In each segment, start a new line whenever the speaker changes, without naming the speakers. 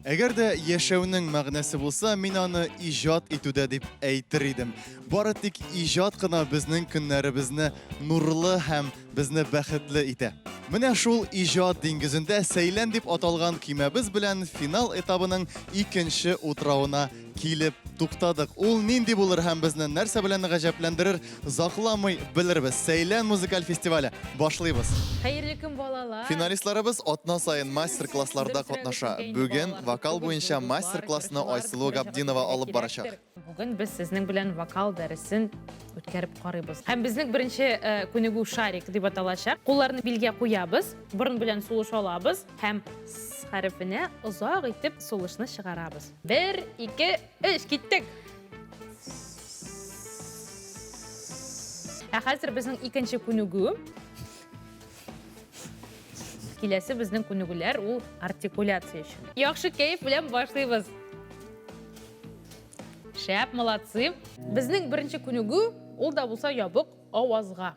Әгәр дә яшәүнең мәгънәсе булса, мин аны иҗат итүдә дип әйтер идем. Бары тик иҗат кына безнең көннәребезне нурлы һәм безне бәхетле итә. Менә шул иҗат диңгезендә Сәйлән дип аталган көймәбез белән финал этабының икенче утравына килеп туктадык. Ул нинди булыр һәм безне нәрсә белән гаҗәпләндерер, закламый белербез. Сәйлән музыкаль фестивале башлыйбыз.
Хәерле көн балалар.
Финалистларыбыз атна сайын мастер-классларда катнаша. Бүген вокал буенча мастер-классны Айсылу Габдинова алып барачак.
Бүген без сезнең белән вокал дәресен үткәреп карыйбыз. Һәм безнең беренче күнегү шарик дип аталачак. Кулларны билгә куябыз, борын белән сулыш алабыз һәм с хәрефенә озак итеп сулышны чыгарабыз. 1, 2, 3 киттек. Хәзер безнең икенче күнегү. Киләсе безнең күнегүләр ул артикуляция өчен. Яхшы кайф белән башлыйбыз. Шәп, молодцы. Безнең беренче күнегү ул да булса ябык авазга.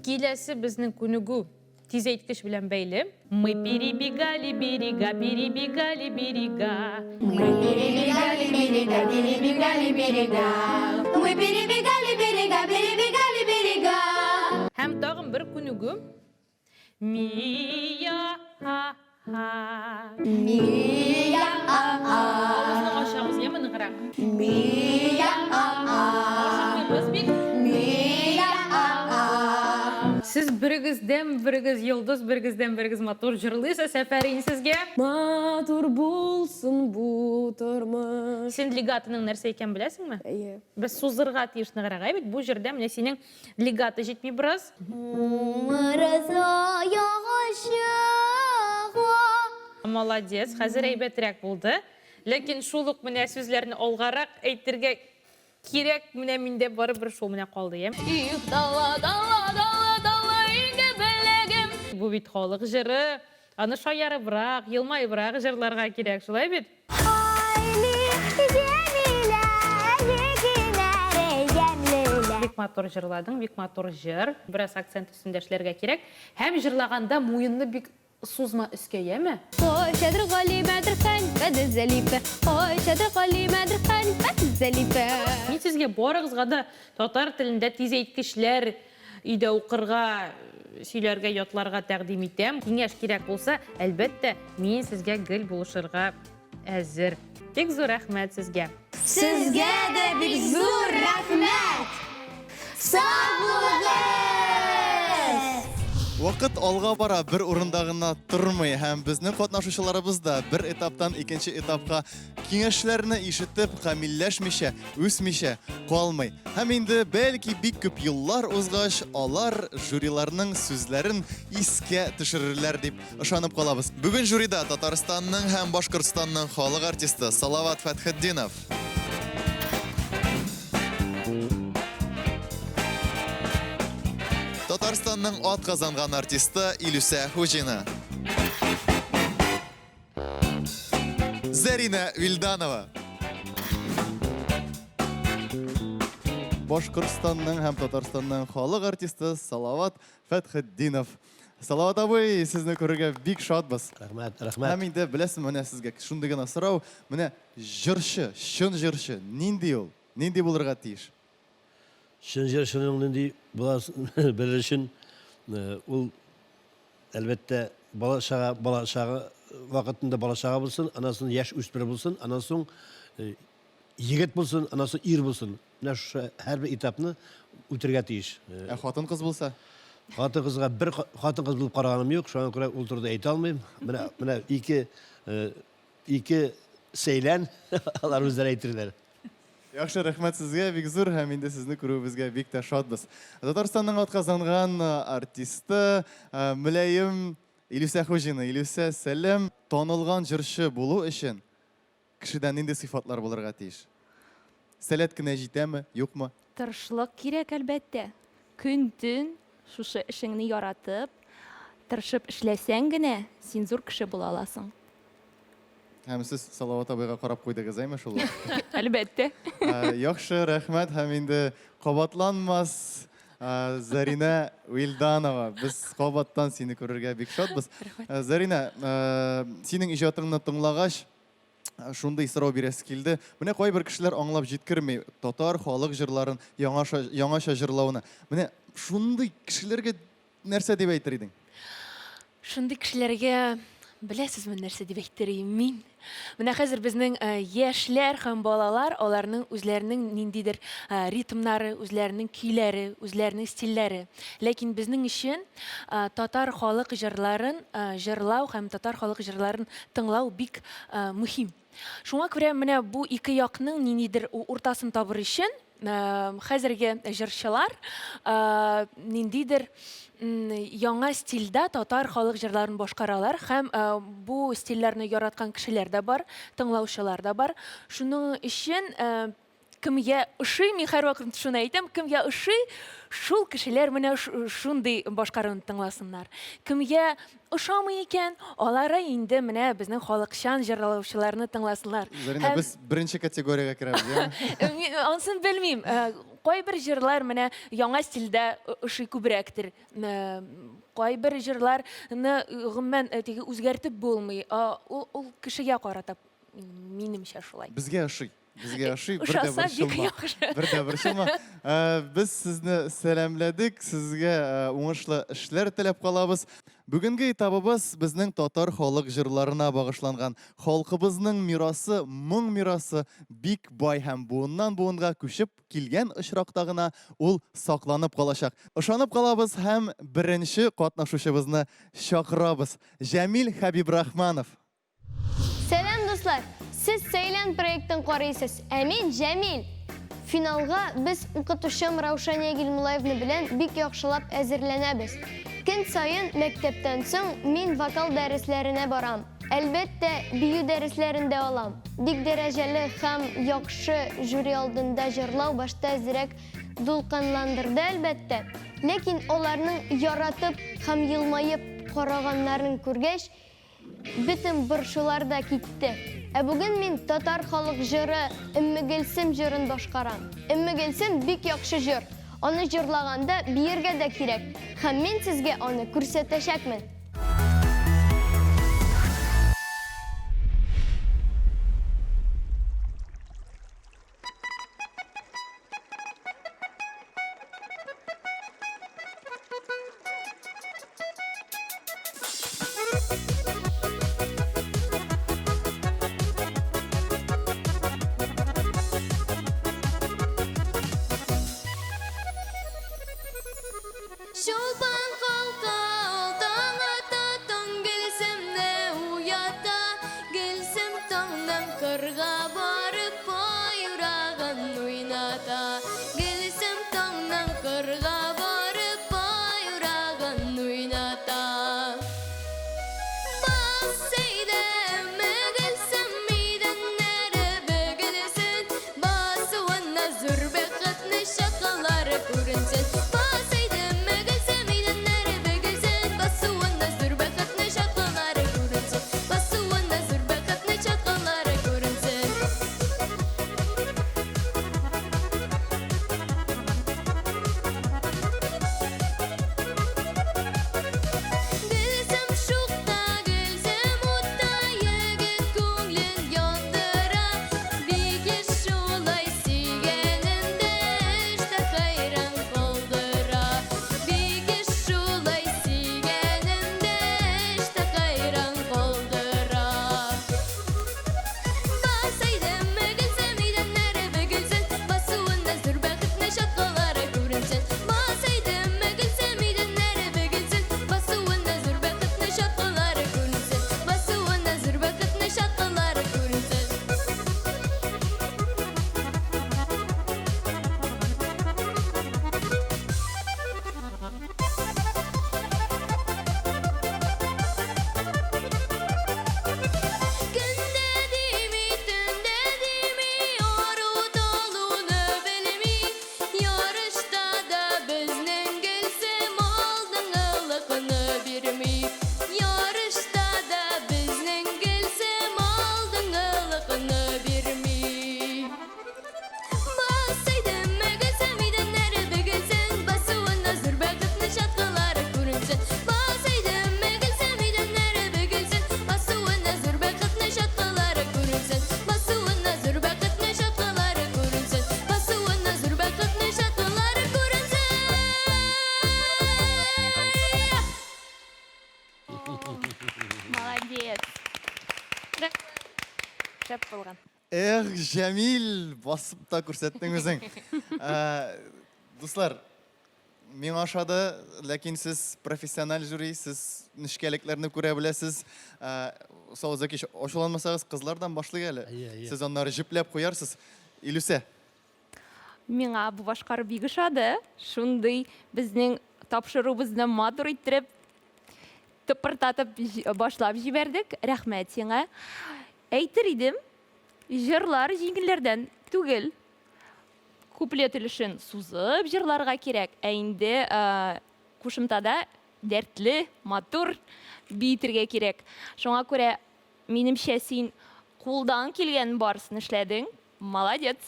Киләсе безнең күнегү тизәйткеч белән бәйле. Мы перебегали берега, перебегали берега.
Мы перебегали берега, перебегали берега. Мы перебегали берега, перебегали берега.
Һәм тагын бер күнегү. Мия-ха-ха.
Мия-ха-ха.
Авызны ачабыз, яме ныграк.
Мия-ха-ха.
Ашыкмыйбыз бик.
Мия-ха-ха.
Сез берегездән берегез йолдыз, берегездән берегез мотор җырлыйсыз, әфәрин сезгә.
Матур булсын бу тормыш.
Син лигатының нәрсә икән беләсеңме? Без сузырга тиеш ныграк бит. Бу җирдә менә синең лигаты җитми бераз.
Мырза ягышыга.
Молодец, хәзер әйбәтрәк булды. Ләкин шул ук менә сүзләрне алгарак әйтергә кирәк, менә миндә барыбер шул менә калды, я.
Их дала, дала, дала, дала, инде белегем.
Бу бит халык җыры. Аны шаярыбрак, елмайыбрак җырларга кирәк, шулай бит? Бик матур җырладың, бик матур җыр. Бераз акцент өстендә эшләргә кирәк. Һәм җырлаганда муенны бик сузма өскә, яме?
Шадыр галимәдер хан, бәдер зәлипә. Ой, шадыр галимәдер хан, бәдер зәлипә.
Мин сезгә барыгызга да татар телендә тизәйткечләр өйдә укырга, сөйләргә, ятларга тәкъдим итәм. Киңәш кирәк булса, әлбәттә, мин сезгә гел булышырга әзер. Бик зур рәхмәт сезгә.
Сезгә дә бик зур рәхмәт. Сау булыгыз.
Вакыт алга бара, бер урында гына тормый һәм безнең катнашучыларыбыз да бер этаптан икенче этапка киңәшләрне ишетеп, камилләшмичә, үсмичә калмый. Һәм инде бәлки бик күп еллар узгач, алар жюриларның сүзләрен искә төшерерләр дип ышанып калабыз. Бүген жюрида Татарстанның һәм Башкортстанның халык артисты Салават Фәтхетдинов, Татарстанның атказанган артисты Илүсә Хуҗина, Зарина Вильданова, Башкортстанның һәм Татарстанның халык артисты Салават Фәтхетдинов. Салават абый, сезне күрергә бик шатбыз.
Рәхмәт, рәхмәт.
Һәм инде беләсезме, менә сезгә шундый гына сорау, менә җырчы, чын җырчы, нинди ул? Нинди булырга тиеш?
Шын җырчының нинди белешен ул әлбәттә бала чага вакытында бала чага булсын, анасын яшь үспер булсын, анасын егет булсын, анасын ир булсын. Менә шу һәр бер этапны үтәргә тиеш.
Ә хатын-кыз булса?
Хатын-кызга бер хатын-кыз булып караганым юк, шуңа күрә ул турыда әйтә алмыйм. Менә ике Сәйлән алар үзләре әйтерләр.
Яхшы, рәхмәт сезгә, бик зур һәм инде сезне күрүебезгә бик тә шатбыз. Татарстанның атказанган артисты Мөләйем Илүсә Хуҗина. Илүсә, сәлам. Танылган җырчы булу өчен кешедән нинди сыйфатлар булырга тиеш? Сәләт кенә җитәме, юкмы?
Тырышлык кирәк әлбәттә. Көн-төн шушы эшеңне яратып, тырышып эшләсәң генә, син зур кеше була аласың.
Һәм сез Салават абыйга карап куйдыгыз, әйме шул?
Әлбәттә.
Яхшы, рәхмәт. Һәм инде кабатланмас Зарина Уилданова. Без кабаттан сине күрергә бик шатбыз. Зарина, синең иҗатыңны тыңлагач, шундый сорау бирәсе килде. Менә кайбер кешеләр аңлап җиткерми татар халык җырларын яңаша җырлауны. Менә шундый кешеләргә нәрсә дип әйтер идең?
Шундый кешеләргә беләсезме нәрсә дип әйтергә мин? Менә хәзер безнең яшьләр һәм балалар, аларның үзләренең ниндидер ритмнары, үзләренең көйләре, үзләренең стильләре. Ләкин безнең өчен татар халык җырларын җырлау һәм татар халык җырларын тыңлау бик мөһим. Шуңа күрә менә бу ике якның ниндидер уртасын табыр өчен хәзерге җырчылар ниндидер яңа стильдә татар халык җырларын башкаралар һәм бу стильләрне яраткан кешеләр дә бар, тыңлаучылар да бар. Шуның өчен кемгә ошый, мин һәрвакыт шуны әйтәм, кемгә ошый, шул кешеләр менә шундый башкаруны тыңласыннар. Кемгә ошамый икән, алары инде менә безнең халыкчан җырлаучыларны тыңласыннар.
Зарина, без беренче категориягә керәбез, яме?
Ансын белмим. Кайбер җырлар менә яңа стильдә ошый күбрәктер. Кайбер җырларны гомумән теге үзгәртеп булмый. Ул кешегә карата минемчә шулай.
Безгә ошый. Безгә ошый,
Ошаса бик яхшы.
Бер шулма. Без сезне сәламләдек, сезгә уңышлы эшләр теләп калабыз. Бүгенге этабыбыз безнең татар халык җырларына багышланган. Халкыбызның мирасы, моң мирасы бик бай һәм буыннан буынга күчеп килгән очракта гына ул сакланып калачак. Ышанып калабыз һәм беренче катнашучыбызны чакырабыз. Җәмил Хәбибрахманов.
Сәлам дуслар, сез Сәйлән проектын карыйсыз, ә мин Җәмил. Финалга без укытучым Раушания Гилмулаевна белән бик яхшылап әзерләнәбез. Көн сайын мәктәптән соң мин вокал дәресләренә барам. Әлбәттә, бию дәресләрендә алам. Бик дәрәҗәле һәм яхшы жюри алдында җырлау башта әзрәк дулкынландырды әлбәттә. Ләкин аларның яратып һәм елмаеп караганнарын күргәч, бөтен борчулар да китте. Ә бүген мин татар халык җыры Өмме Гөлсем җырын башкарам. Өмме Гөлсем бик яхшы җыр. Аны җырлаганда биергә дә кирәк. Һәм мин сезгә аны күрсәтәчәкмен.
Шулпан калкалтаңа
Шәп булган.
Эх, Жәмил, басып та күрсәттең үзең. Дуслар, мин ашады, ләкин сез профессиональ жюри, сез нишкәлекләрне күрә беләсез. Саузаки, ачуланмасагыз, кызлардан башлый әле. Сез аннары җипләп куярсыз. Илүсә,
Миңа бу башкарып бик ошады. Шундый безнең тапшыруыбызны матур иттереп, тыпыртатып башлап җибәрдек. Рәхмәт сиңа. Әйтер идем, җырлар җиңелләрдән түгел. Куплет өлешен сузып җырларга кирәк. Ә инде кушымтада дәртле, матур бийтергә кирәк. Шуңа күрә минемчә син кулдан килгән барысын эшләдең. Молодец.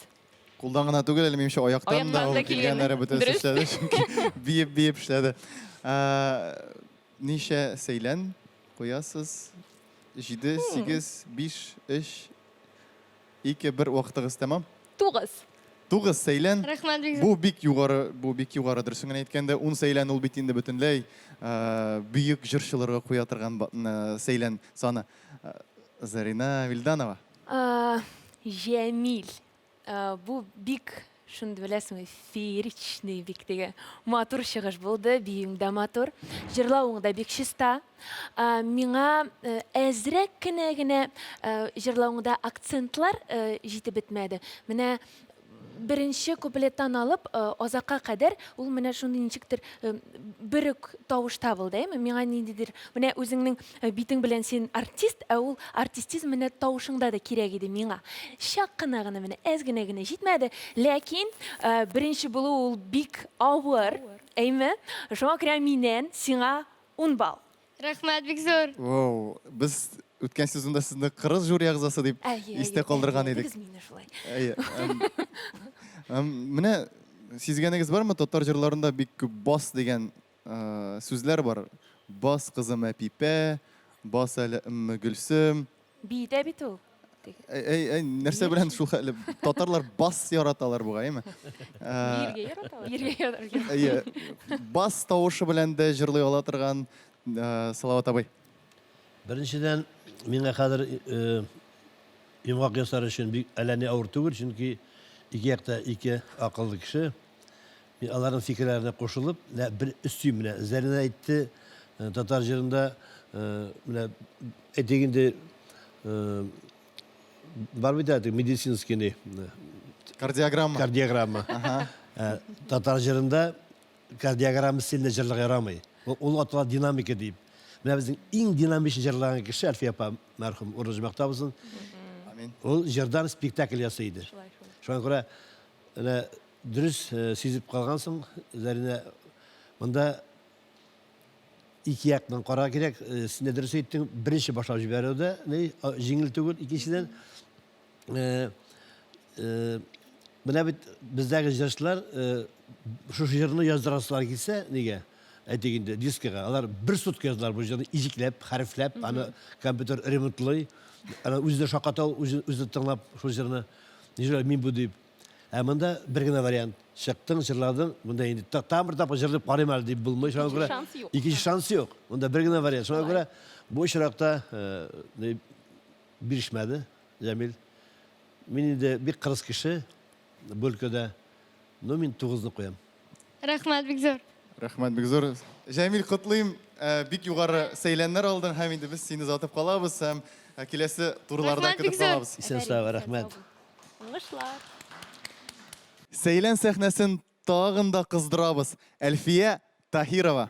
кулдан гына түгел, әле минемчә аяктан
Аяктан
да
да
ул
килгән.
килгәннәре бөтен
Дөрес.
эшләде, чөнки биеп эшләде. Ничә сәйлән куясыз? 7, 8, 5, 3, 2, 1 вакытыгыз тәмам.
9.
9 сәйлән.
Рәхмәт бик зур.
Бу бик югары дөресен генә әйткәндә, 10 сәйлән ул бит инде бөтенләй бөек җырчыларга куя торган сәйлән саны. Зарина Вильданова.
Жәмил. Бу бик шунды беләсеңме, фееричный бик теге матур чыгыш булды, биюң дә матур, җырлавың да бик чиста. Миңа әзрәк кенә җырлавыңда акцентлар җитеп бетмәде. Менә беренче куплеттан алып азакка кадәр ул менә шундый ничектер берүк тавышта булды, әйме? Миңа ниндидер менә үзеңнең битең белән син артист, ә ул артистизм менә тавышыңда да кирәк иде миңа. Чак кына гына менә әз генә җитмәде, ләкин беренче булу ул бик авыр, әйме? Шуңа күрә миннән сиңа 10 балл.
Рәхмәт бик зур.
Вау, без үткән сезонда сезне кырыс жюри агзасы дип истә калдырган идек. Менә сизгәнегез бармы, татар җырларында бик күп бас дигән сүзләр бар. Бас кызым Әпипә, бас әле Өмме Гөлсем.
Битә бит ул.
Нәрсә белән шул хәле? Татарлар бас яраталар буга, әйме?
Иргә яраталар.
Бас тавышы белән дә җырлый ала торган Салават абый.
Беренчедән, миңа хәзер йомгак ясар өчен бик әләне авыр түгел, чөнки ике якта ике акыллы кеше. Мин аларның фикерләренә кушылып, бер өстим менә Зарина әйтте, татар җырында менә әйтегендә бар бит әйтик медицинский кардиограмма. Татар җырында кардиограмма стилендә җырларга ярамый. Ул атала динамика дип. Менә безнең иң динамик җырлаган кеше Әлфия апа мәрхүм урыш мактабызын.
Амин.
Ул җырдан спектакль ясый иде. Шуңа күрә менә дөрес сизеп калгансың, Зарина. Монда ике яктан кара кирәк. Син дөрес әйттең, беренче башлап җибәрүдә җиңел түгел, икенчедән менә бит бездәге җырчылар шу җырны яздырасылар килсә, нигә? Әйтегендә дискага алар бер сутка язлар бу җырны иҗикләп, хәрефләп, аны компьютер ремонтлый, аны үзе шакатау, үзе тыңлап шу җырны. Нижә мин бу дип. Ә монда бер генә вариант. Чыктың, җырладың, монда инде тамыр тапы җырлап карыйм әле дип булмый. Шуңа күрә икенче шанс юк. Монда бер генә вариант. Шуңа күрә бу очракта бирешмәде Җәмил. Мин инде бик кырыс кеше бу өлкәдә. Ну мин 9-ны куям.
Рәхмәт бик зур.
Рәхмәт бик зур. Җәмил, котлыйм. Бик югары сәйләннәр алдың һәм инде без сине затып калабыз һәм киләсе турларда
Рәхмәт бик
көтеп
зур.
калабыз.
Исән сау, рәхмәт.
Уңышлар.
Сәйлән сәхнәсен тагын да кыздырабыз. Әлфия Таһирова.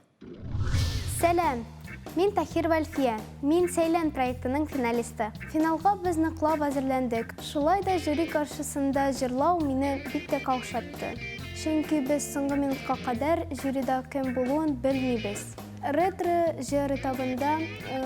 Сәлам, мин Таһирова Әлфия. Мин Сәйлән проектының финалисты. Финалга без ныклап әзерләндек. Шулай да жюри каршысында җырлау мине бик тә каушатты. Чөнки без соңгы минутка кадәр жюрида кем булуын белмибез. Ретро җыр этабында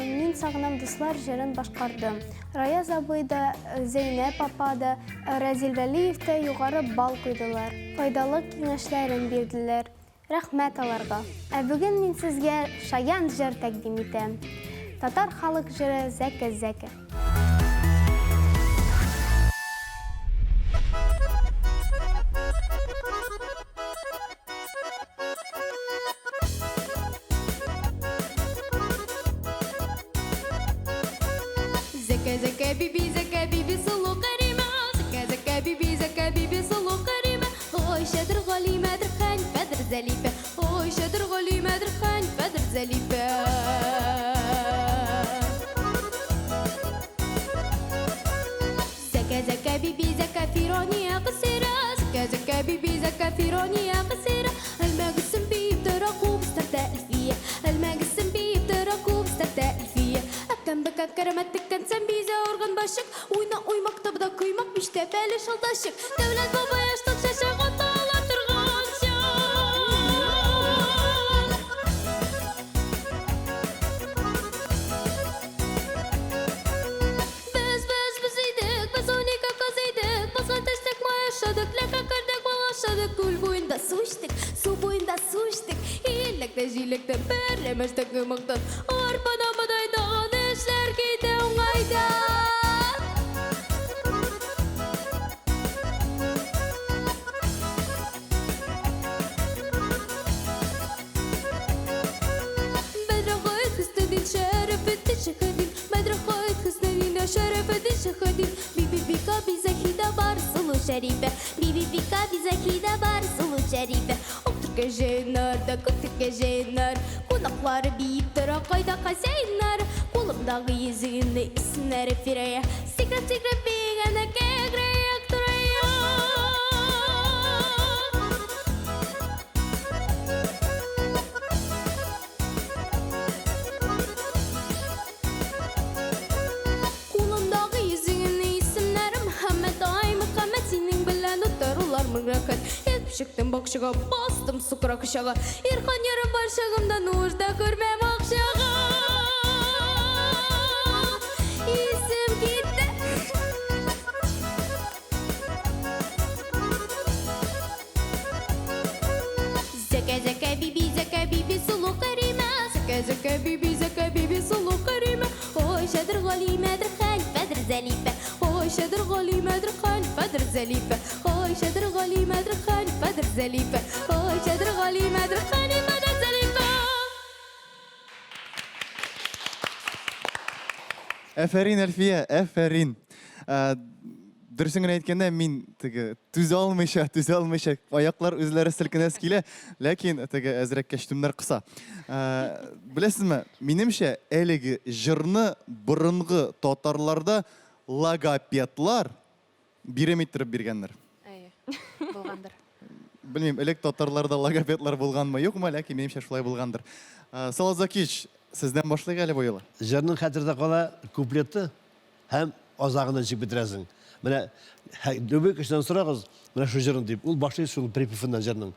мин сагынам дуслар җырын башкардым. Раяз абый да, Зәйнәп апа да, Разил Вәлиев тә югары балл куйдылар. Файдалы киңәшләрен бирделәр. Рәхмәт аларга. Ә бүген мин сезгә шаян җыр тәкъдим итәм. Татар халык җыры Зәкә-Зәкә.
Зәкә زكا بيبي زكا بيبي صلو كريمة زكا زكا بيبي زكا بيبي صلو كريمة هوي شادر غلي مادر خان بدر زليفة هوي شادر غلي مادر خان بدر زليفة زكا زكا بيبي زكا فيرونيا قصيرة زكا زكا بيبي زكا فيرونيا قصيرة الماء قسم بيه بترقوب استرتاء الفية الماء قسم بيه بترقوب استرتاء الفية أكن بكا كرمتك كان سنبيزة أورغن باشك وينا وي مكتب دا قيمك بيش تبالش الضشك دولة بابا يشتغل شاشة غطالة ترغنشا بس بس بزيدك بس هونيك قصيدك بس غنتشتك ما يشهدك لك كردك والله شهدك كل بوين دا سوشتك سو بوين دا سوشتك إلك تجيلك تنبر لمشتك مقتل أربنا بدايدا غنشلر كيدا وغايدا بدر خايت خستدين شرفت الشخدين بدر خايت خستدين شرفت الشخدين بيبي بيكا بيزاكيدا بارسلو شريفة بيبي بيكا بيزاكيدا بارسلو شريفة أكتر جينار دا كنت جينار kulaklar biyip dara kayda kaseynler Kolumdağı yüzüğünü isimleri fireye Sikret sikret bilgene kegreyek duraya Kolumdağı yüzüğünü isimleri Muhammed Ay Muhammed senin bilen tutarılar mırakın Çıktım bakışığa bastım sukra kışağa İrkan yarım var şağımda nurda görmem akşağa İsim gitti Zeka zeka bibi sulu karime Zeka bibi sulu karime Oy şadır galime dir khan fadr zalife Oy şadır galime dir khan fadr zalife Oy şadır galime dir khan fadr zalife Oy şadır galime dir khan fadr zalife
Әфәрин Әлфия, әфәрин. Дөресен әйткәндә мин теге түзә алмыйча, аяклар үзләре селкенәс килә, ләкин теге әзрәк кәштүмнәр кыса. Беләсезме, минемчә, әлеге җырны борынгы татарларда логопедлар бирем иттереп биргәннәр.
Булгандыр.
Белмим, элек татарларда логопедлар булганмы, юкмы, ләкин минемчә шулай булгандыр. Салазакич, сездән башлыйк әле бу юлы.
Жырның хәтердә кала куплеты һәм азагынан чыгып бетерәсең. Менә дөбе кешедән сорагыз, менә шу җырын дип, ул башлый шул припевны җырның.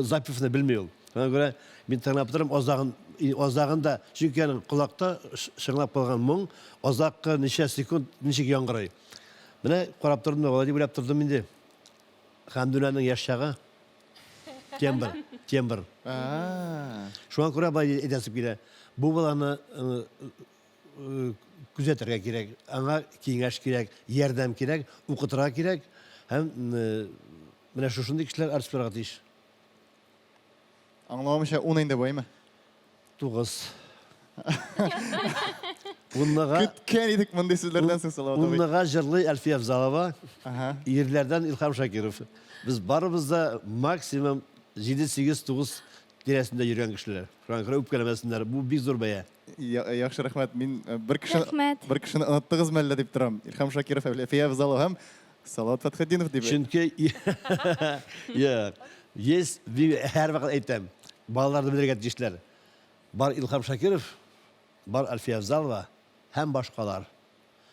Запевны белми ул. Шуңа күрә мин тыңлап торам азагында, чөнки аның кулакта шыңлап калган моң азакка ничә секунд ничек яңгырый. Менә карап тордым, Влади беләп тордым инде. Хәмдүнәнең яшь чагы тембр. Шуңа күрә бай әйтәсеп килә. Бу баланы күзәтергә кирәк, аңа киңәш кирәк, ярдәм кирәк, укытырга кирәк. Һәм менә шушындый кешеләр артистларга тиеш.
Аңлавымча 10 инде буймы?
9. Уннага
Көткән идек мондай сүзләрдән соң Салават.
Уннага җырлый Әлфия Авзалова, ирләрдән Илһам Шакиров. Без барыбыз да максимум 7-8-9 тирәсендә йөргән кешеләр. Шуңа күрә үпкәләмәсеннәр. Бу бик зур бәя.
Яхшы рәхмәт. Мин бер
Рәхмәт.
кешене оныттыгызмы әллә дип торам. Илһам Шакиров, Әлфия Авзалова һәм Салават Фатхетдинов дип.
Чөнки есть һәр вакыт әйтәм. Балаларны белергә тиешләр. Бар Илһам Шакиров, бар Әлфия Авзалова һәм башкалар.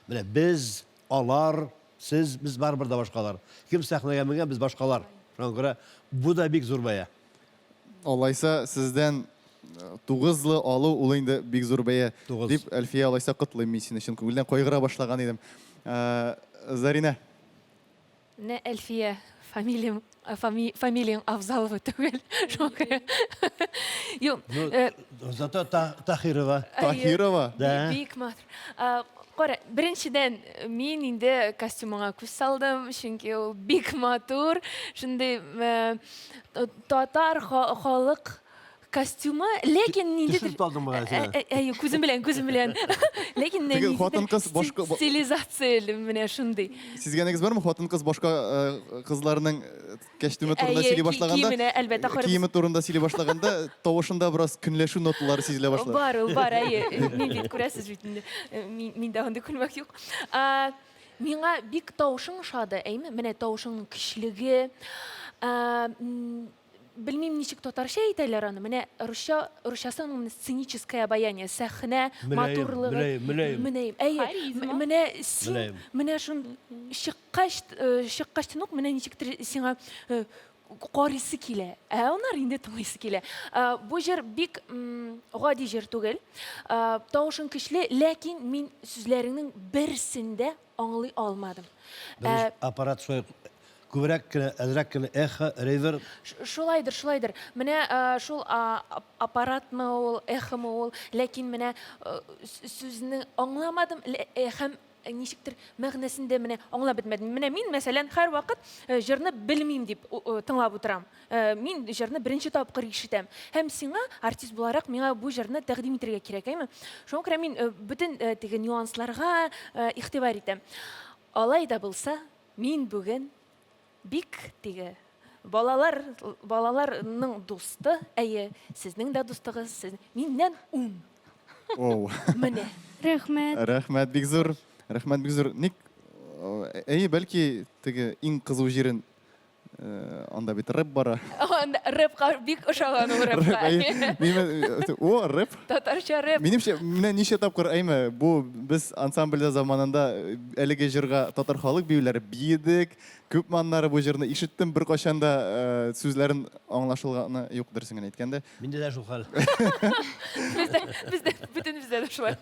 Менә без, алар, сез, без барыбер да башкалар. Ким сәхнәгә менгән, без башкалар. Шуңа күрә бу да бик зур бәя.
Алайса сездән 9-лы алу ул инде бик зур бәя дип Әлфия алайса котлыйм мин сине, чөнки күңелдән кайгыра башлаган идем. Зарина.
Не Әлфия фамилияң Авзалова түгел. Юк.
Зато Тахирова.
Тахирова.
Да.
Бик матур. Кара, беренчедән мин инде костюмыңа күз салдым, чөнки ул бик матур. Шундый татар халык костюмы, ләкин ниндидер...
Төшіріп алдың маған сені.
Күзім белән. Ләкин
Теге
ниндидер
хатын-кыз башка-
стилизация менә шундый.
Сизгәнегез бармы? Хатын-кыз башка кызларның костюмы турында сөйли башлаганда,
Киеменә, әлбәттә, карап-
киеме турында сөйли башлаганда, тавышында бераз көнләшү ноталары сизелә башлады.
Бар, мин бит күрәсез бит инде. Мин дә анда күлмәк юк. Миңа бик тавышың ошады, әйме? Менә тавышыңның көчлеге. Белмим ничек татарча әйтәләр аны. Менә русчасының сценическое обаяние, сәхнә, матурлыгы. Мөләем.
Харизма.
Менә син,
Мөләем.
менә шун чыккачтын ук менә ничектер сиңа карыйсы килә. Анар инде тыңлыйсы килә. Бу җыр бик гади җыр түгел. Тавышың көчле, ләкин мин сүзләреңнең берсендә аңлый алмадым.
Аппарат шой күбрәк кенә, әзрәк кенә эхо, реверб.
Шулайдыр. Менә шул аппаратмы ул, эхомы ул, ләкин менә сүзне аңламадым һәм ничектер мәгънәсендә менә аңлап бетмәдем. Менә мин мәсәлән һәр вакыт җырны белмим дип тыңлап утырам. Мин җырны беренче тапкыр ишетәм. Һәм сиңа артист буларак миңа бу җырны тәкъдим итәргә кирәк, әйме? Шуңа күрә мин бөтен теге нюансларга игътибар итәм. Алай да булса, мин бүген бик теге балаларның дусты, сезнең дә дустыгыз, миннән
Оу.
Менә.
Рәхмәт.
Рәхмәт бик зур. Ник бәлки теге иң кызу җирен анда бит рэп бара.
Рэпка бик ошаган ул рэпка.
О, рэп.
Татарча рэп.
Минемчә, менә ничә тапкыр бу без ансамбльдә заманында әлеге җырга татар халык биюләре биедек. Күп маннары бу җырны ишеттем, бер качан да сүзләрен аңлашылганы юктыр сеңә әйткәндә.
Миндә дә шул хәл.
Бөтенебездә дә шулай.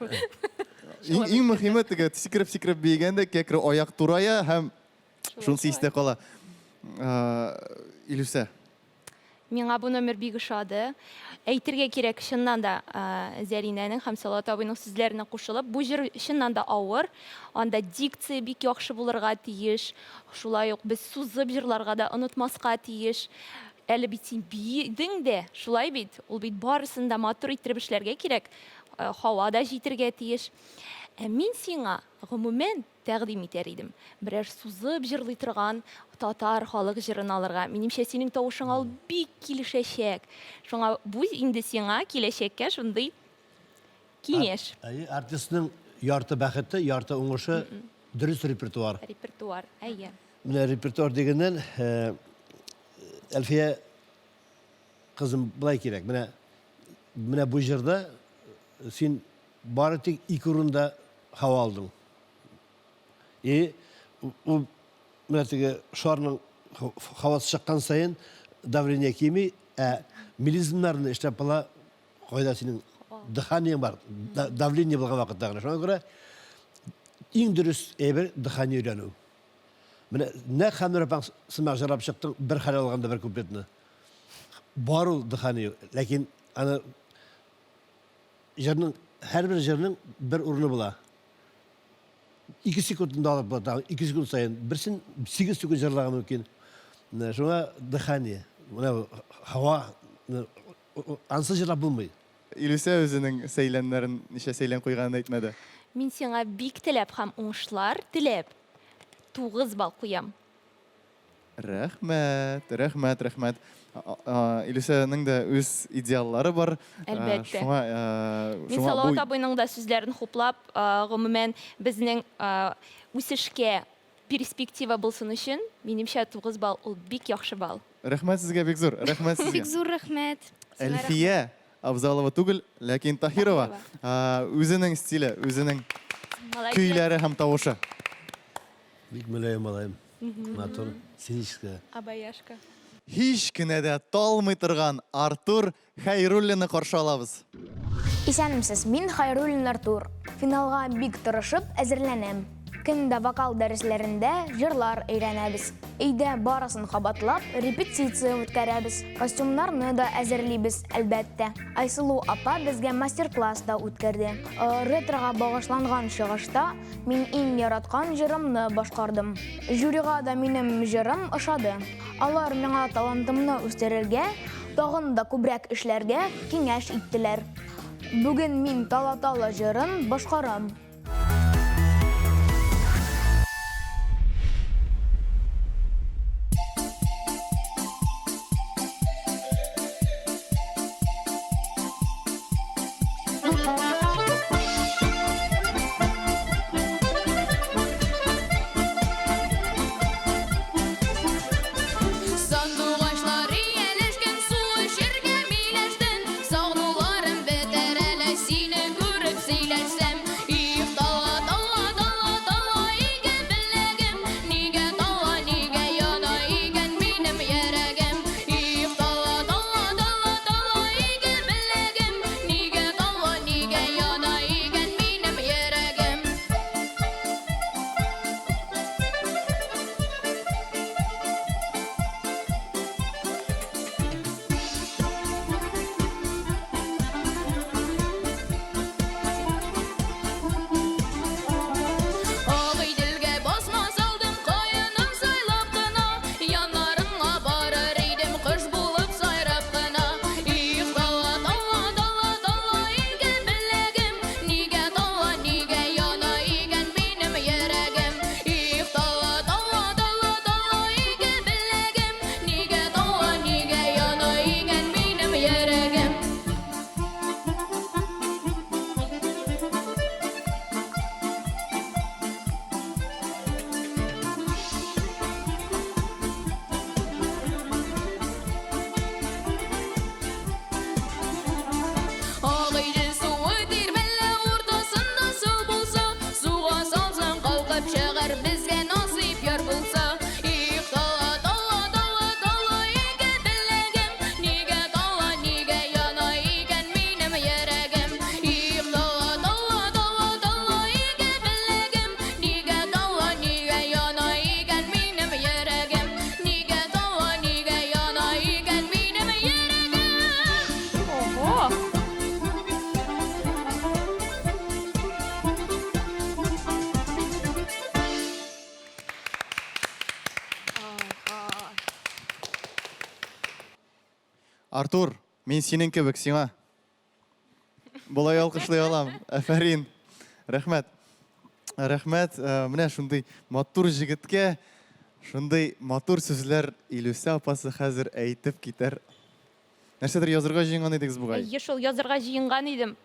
Иң мөһиме теге сикереп биегәндә кәкре аяк турая һәм шунысы истә кала. Илүсә.
Миңа бу номер бик ошады. Әйтергә кирәк, чыннан да Зәринәнең һәм Салават абыйның сүзләренә кушылып, бу җыр чыннан да авыр. Анда дикция бик яхшы булырга тиеш. Шулай ук без сузып җырларга да онытмаска тиеш. Әле бит син биедең дә, шулай бит. Ул бит барысын да матур иттереп эшләргә кирәк. Һава да җитәргә тиеш. Мин сиңа гомумән тәкъдим итәр идем. Берәр сузып җырлый торган татар халык җырын алырга. Минемчә синең тавышыңа ул бик килешәчәк. Шуңа бу инде сиңа киләчәккә шундый киңәш.
Артистның ярты бәхете, ярты уңышы дөрес репертуар.
Репертуар.
Менә репертуар дигәннән Әлфия кызым булай кирәк. Менә бу җырда син бары тик ике урында һава алдың. У менә теге шарның һавасы чыккан сайын давление кими, мелизмнарны эшләп була, кайда синең дыханиең бар, давление булган вакытта гына. Шуңа күрә иң дөрес әйбер дыхание өйрәнү. Менә нәкъ хәмрәпәң сымак җырлап чыктың, бер хәл алганда бер куплетны. Бар ул дыхание, ләкин аны җырның һәрбер җырның бер урыны була. 2 секундында алып була, 2 секунд сайын берсен 8 секунд җырлаган мөмкин. Шуңа дыхание, менә һава ансыз җырлап булмый.
Илүсә үзенең сөйләмнәрен ничә сөйләм куйганын әйтмәде.
Мин сиңа бик теләп һәм уңышлар теләп 9 бал куям.
Рәхмәт. Илүсәнең дә үз идеаллары бар.
Әлбәттә. Мин Салават абыйның да сүзләрен хуплап, гомумән безнең үсешкә перспектива булсын өчен, минемчә 9 бал ул бик яхшы бал.
Рәхмәт сезгә бик зур. Рәхмәт сезгә.
Бик зур рәхмәт.
Әлфия Абзалова түгел, ләкин Таһирова үзенең стиле, үзенең көйләре һәм тавышы.
Бик мөлаем малайым. Матур, синичка.
Абаяшка.
Һич кенә дә талмый торган Артур Хәйруллинны каршы алабыз.
Исәнмесез, мин Хәйруллин Артур. Финалга бик тырышып әзерләнәм. Көндә вокал дәресләрендә җырлар өйрәнәбез. Өйдә барысын кабатлап, репетиция үткәрәбез. Костюмнарны да әзерлибез, әлбәттә. Айсылу апа безгә мастер-класс да үткәрде. Ретрога багышланган чыгышта мин иң яраткан җырымны башкардым. Жюрига да минем җырым ошады. Алар миңа талантымны үстерергә, тагын да күбрәк эшләргә киңәш иттеләр. Бүген мин Тала-Тала җырын башкарам.
Сандугачлар ияләшкән сулы җиргә миләштен, сагнуларым бетәр әле сине күреп сөйләшсәм. Их, Тала, Тала, Тала, Тала, игән беләгем, нигә Тала, нигә яна игән минем йөрәгем. Их, Тала, Тала, Тала, Тала, игән беләгем, нигә Тала, нигә яна игән минем йөрәгем. Ағый дилгә басма салдым, каенын сайлап кына, яннарыңа барыр идем кош булып сайрап кына. Их, Тала, Тала, Тала, Тала, игән беләгем, нигә Тала, нигә яна игән минем йөрәгем. Их, Тала, Тала, Тала, Тала, игән беләгем, нигә Тала, нигә яна игән минем йөрәгем. Ағайды суы тирбәлә уртасында су булса, суга салсаң калкып чыгар безгә насыйп яр булса. Их, Тала, Тала, Тала, Тала, игән беләгем, нигә Тала, нигә яна игән минем йөрәгем. Их, Тала, Тала, Тала, Тала, игән беләгем, нигә Тала, нигә яна игән минем йөрәгем. Нигә Тала, нигә яна игән минем йөрәгем.
Ого!
Артур, мин синең кебек сиңа. Болай алкышлый алам. Афәрин. Рәхмәт. Рәхмәт. Менә шундый матур җегеткә шундый матур сүзләр Илүсә апасы хәзер әйтеп китәр. Нәрсәдер язырга җыенган идегез бугай.
Әйе, шул язырга җыенган идем.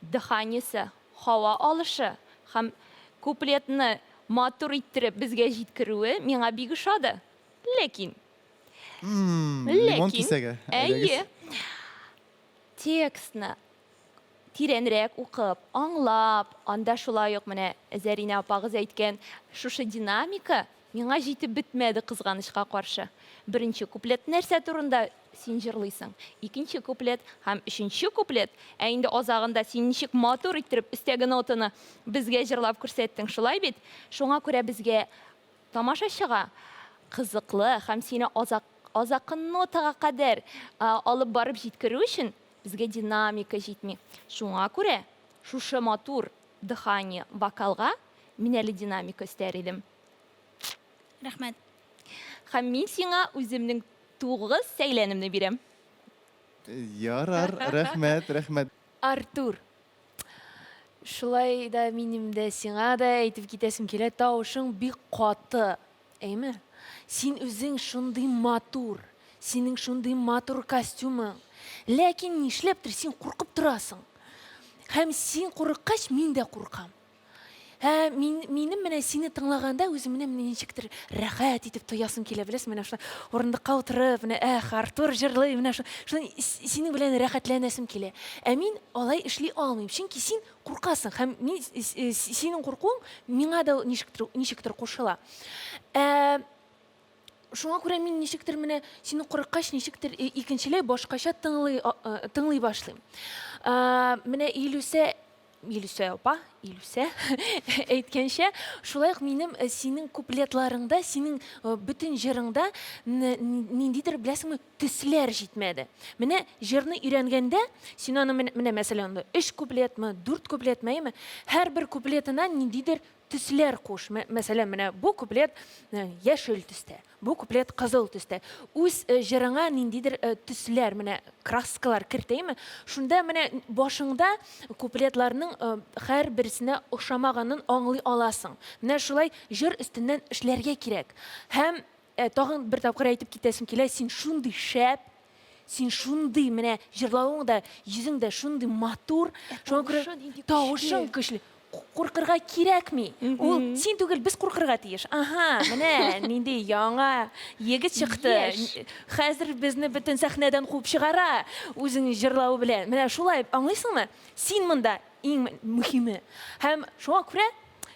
Дыханисе, һава алышы һәм куплетны матур иттереп безгә җиткерүе миңа бик ошады. Ләкин
Лимон кисәге.
әйе, текстны тирәнрәк укып, аңлап, анда шулай ук менә Зәринә апагыз әйткән шушы динамика миңа җитеп бетмәде кызганычка каршы. Беренче куплет нәрсә турында син җырлыйсың? Икенче куплет һәм өченче куплет, ә инде азагында син ничек матур иттереп өстәге нотаны безгә җырлап күрсәттең, шулай бит? Шуңа күрә безгә тамашачыга кызыклы һәм сине азакын нотага кадәр алып барып җиткерү өчен безгә динамика җитми. Шуңа күрә шушы матур дыхание вокалга мин әле динамика өстәр идем.
Рәхмәт.
Һәм мин сиңа үземнең 9 сәйләнемне бирәм.
Ярар, рәхмәт, рәхмәт.
Артур, шулай да минем дә сиңа да әйтеп китәсем килә, тавышың бик каты. Әйме? Син үзең шундый матур, синең шундый матур костюмың. Ләкин нишләптер син куркып торасың. Һәм син курыккач, мин дә куркам. Минем менә сине тыңлаганда үземне ничектер рәхәт итеп тоясым килә, беләсең, менә шулай урындыкка утырып, менә Артур җырлый, менә шулай синең белән рәхәтләнәсем килә. Ә мин алай эшли алмыйм, чөнки син куркасың һәм синең куркуың миңа да ничектер кушыла. Шуңа күрә мин ничектер менә сине курыккач, ничектер икенчеләй башкача тыңлый башлыйм. Менә Илүсә апа, Илүсә әйткәнчә, шулай ук минем синең куплетларыңда, синең бөтен җырыңда ниндидер беләсеңме төсләр җитмәде. Менә җырны өйрәнгәндә, син аны менә мәсәлән 3 куплетме, 4 куплетме, һәрбер куплетына ниндидер төсләр куш. Мәсәлән, менә бу куплет яшел төстә, бу куплет кызыл төстә. Үз җырыңа ниндидер төсләр, менә краскалар кертәйме? Шунда менә башыңда куплетларның һәрберсенә охшамаганын аңлый аласың. Менә шулай җыр өстеннән эшләргә кирәк. Һәм тагын бер тапкыр әйтеп китәсем килә, син шундый шәп, син шундый менә җырлавың да, йөзең дә шундый матур, шуңа күрә тавышың көчле. Куркырга кирәкми. Ул син түгел, без куркырга тиеш. Ага, менә нинди яңа егет чыкты. Хәзер безне бөтен сәхнәдән куып чыгара, үзең җырлау белән. Менә шулай, аңлыйсыңмы? Син монда иң мөһиме. Һәм шуңа күрә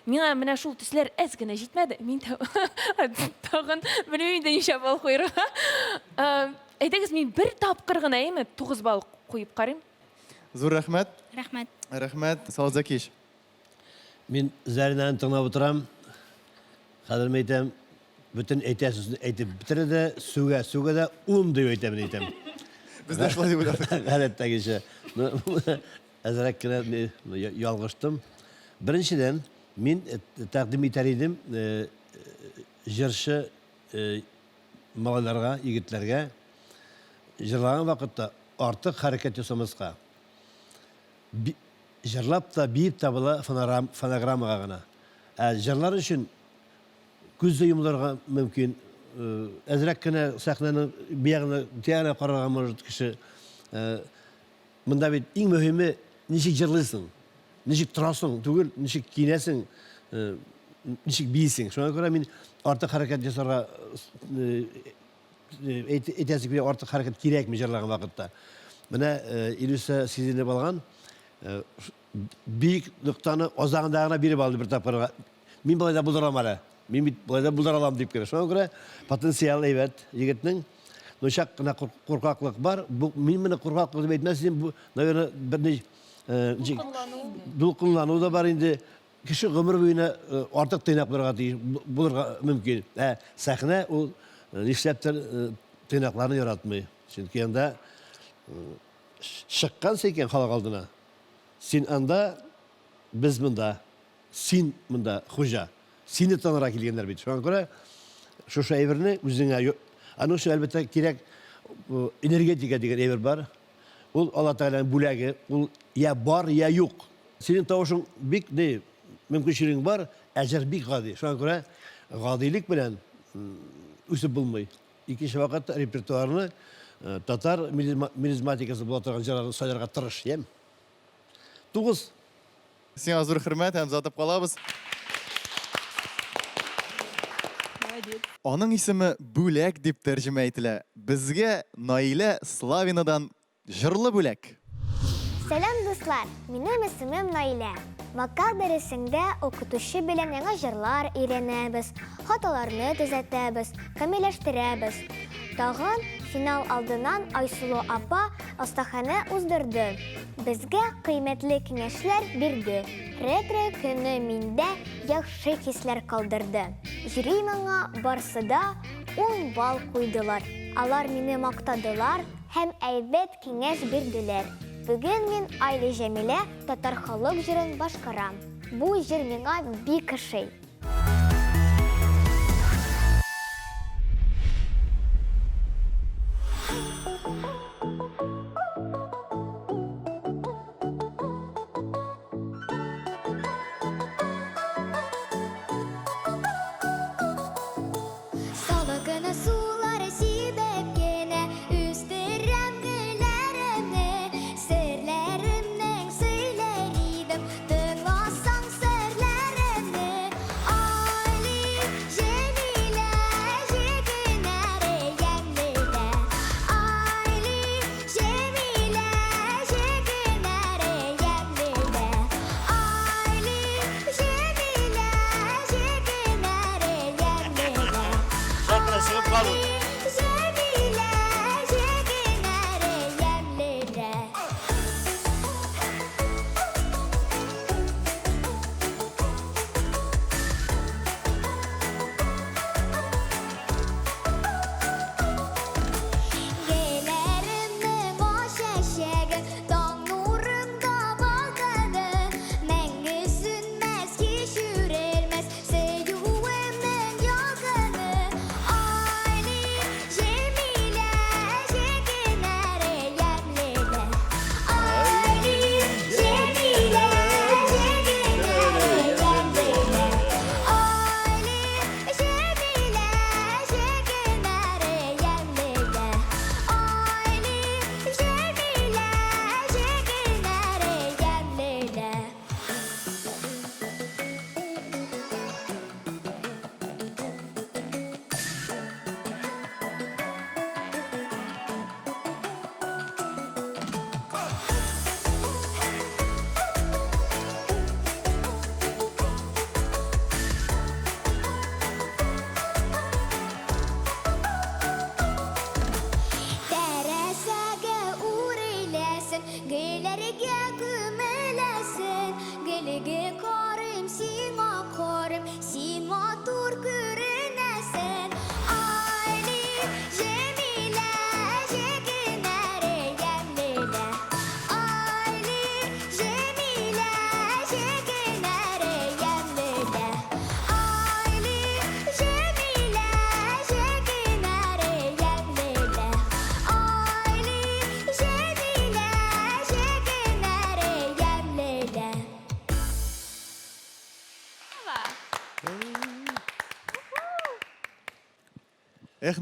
миңа менә шул төсләр әз генә җитмәде. Мин тагын белмим инде ничә бал куярга. Әйтегез, мин бер тапкыр гына 9 бал куеп карыйм.
Зур рәхмәт.
Рәхмәт.
Рәхмәт. Сау Закиш.
Мин Заринаны тыңлап отырам. Хәзер мен әйтәм, бөтен әйтәсезне әйтеп бетерде, сүгә дә 10 дип әйтәм.
Без дә шулай дип уйладык.
Гадәттәгечә. Әзрәк кенә ялгыштым. Беренчедән, мин тәкъдим итәр идем җырчы малайларга, егетләргә җырлаган вакытта артык хәрәкәт ясамаска. Җырлап та, биеп та була фонограммага гына. Җырлар өчен күзне йомларга мөмкин. Әзрәк кенә сәхнәнең биягына, тиягына карарга может кеше. Монда бит иң мөһиме ничек җырлыйсың, ничек торасың, түгел, ничек киенәсең, ничек биисең. Шуңа күрә мин артык хәрәкәт ясарга әйтәсек бит артык хәрәкәт кирәкми җырлаган вакытта. Менә Илүсә сизенеп алган бик нуктаны азагындагына биреп алды бер тапкырга. Мин болай да булдырам әле. Мин бит болай да булдыра алам дип керә. Шуңа күрә потенциал әйбәт егетнең. Но шак кына куркаклык бар. Бу мин менә куркаклык дип әйтмәсем, бу, наверное, бер дулкынлану да бар инде. Кеше гомер буена артык тыйнакларга булырга мөмкин. Сәхнә ул нишләптер тыйнакларны яратмый. Чөнки анда шыккан секен халык алдына. Син анда, без монда, син монда хуҗа. Сине танырга килгәннәр бит. Шуңа күрә шушы әйберне үзеңә, аның өчен әлбәттә кирәк энергетика дигән әйбер бар. Ул Алла Тәгаләнең бүләге, ул я бар, я юк. Синең тавышың бик мөмкинчелегең бар, әҗер бик гади. Шуңа күрә гадилек белән үсеп булмый. Икенче вакытта репертуарны татар мелизматикасы була торган җырларны сайларга тырыш, ям. 9.
Сиңа зур хөрмәт һәм затып калабыз. Аның исеме Бүләк дип тәрҗемә ителә. Безгә Наилә Славинадан җырлы бүләк.
Сәлам дуслар, минем исемем Наилә. Вокал дәресендә укытучы белән яңа җырлар өйрәнәбез, хаталарны төзәтәбез, камилләштерәбез. Тагын финал алдыннан Айсылу апа остахана уздырды. Безгә кыйммәтле киңәшләр бирде. Ретро көне миндә яхшы хисләр калдырды. Жюри моңа барсы да 10 бал куйдылар. Алар мине мактадылар һәм әйбәт киңәш бирделәр. Бүген мин Айлы Җәмилә татар халык җырын башкарам. Бу җыр миңа бик ошый.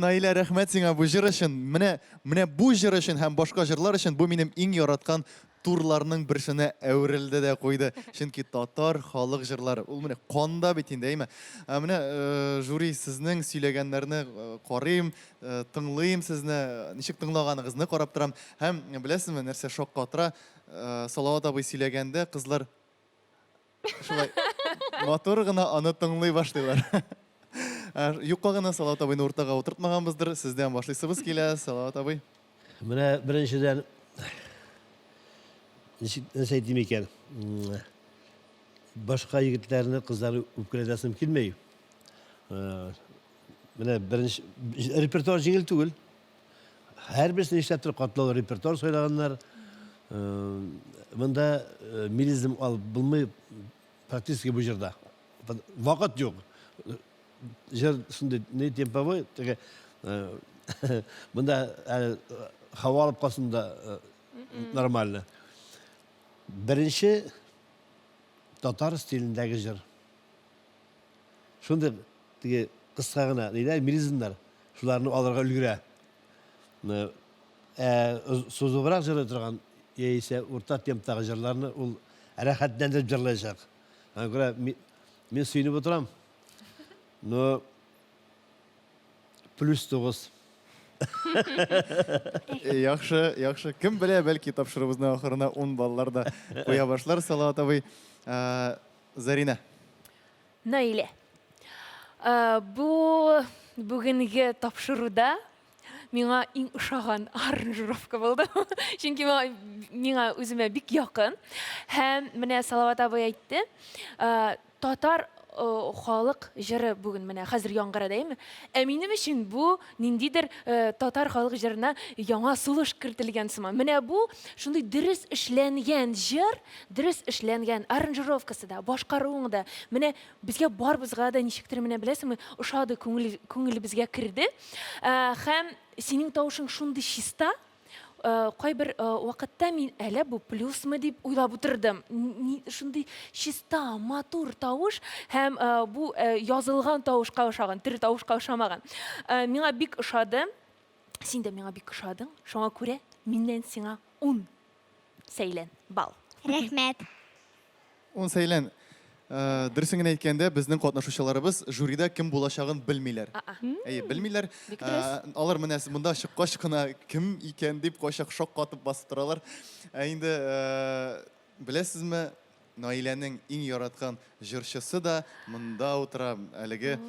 Наилә, рәхмәт сиңа бу җыр өчен. Менә бу җыр өчен һәм башка җырлар өчен бу минем иң яраткан турларның берсенә әверелде дә куйды. Чөнки татар халык җырлары, ул менә канда бит инде, әйме. Менә жюри сезнең сөйләгәннәрне карыйм, тыңлыйм сезне, ничек тыңлаганыгызны карап торам. Һәм беләсезме, нәрсә шаккатыра, Салават абый сөйләгәндә кызлар шулай матур гына аны тыңлый башлыйлар. Юкка гына Салават абыйны уртага утыртмаганбыздыр. Сездән башлыйсыбыз килә, Салават абый.
Менә беренчедән нәрсә әйтим икән? Башка егетләрне, кызларны үпкәләсем килмәй. Менә беренче репертуар җиңел түгел. Һәрберсен эшләп торып катлау репертуар сайлаганнар. Монда милизм алып булмый практически бу җырда. Вакыт юк. Жыр шундай не темповой, теге монда һава алып калсын да нормально. Беренче татар стилендәге җыр. Шундай теге кыска гына, ниләр милизмнар, шуларны алырга өлгерә. Сузыбрак җырлый торган яисә урта темптагы җырларны ул рәхәтләндереп җырлаячак. Аңа күрә мин сөйнеп утырам. Но +9.
Яхшы. Кем белә, бәлки тапшырыбызның ахырына 10 баллар да куя башлар. Салават абый. Зарина.
Наилә. Бу бүгенге тапшыруда миңа иң ошаган аранжировка булды. Чөнки миңа үземә бик якын. Һәм менә Салават абый әйтте, татар халык җыры бүген менә хәзер яңгырады, әйме? Минем өчен бу ниндидер татар халык җырына яңа сулыш кертелгән сыман. Менә бу шундый дөрес эшләнгән җыр, дөрес эшләнгән аранжировкасы да, башкаруы да. Менә безгә барыбызга да ничектер менә беләсеңме, ошады, күңел безгә керде. Һәм синең тавышың шундый чиста, кайбер вакытта мин әле бу плюсмы дип уйлап утырдым. Шундый чиста, матур тавыш һәм бу язылган тавышка ошаган, тир тавышка ошамаган. Миңа бик ошады. Син дә миңа бик ошадың. Шуңа күрә миннән сиңа 10 сәйлән бал.
Рәхмәт.
10 сәйлән. Дөресен генә әйткәндә, безнең катнашучыларыбыз жюрида кем булачагын белмиләр. Белмиләр. Алар менә монда чыккач кына кем икән дип кайчак шок катып басып торалар. Инде беләсезме, Наиләнең иң яраткан җырчысы да монда утыра, әлеге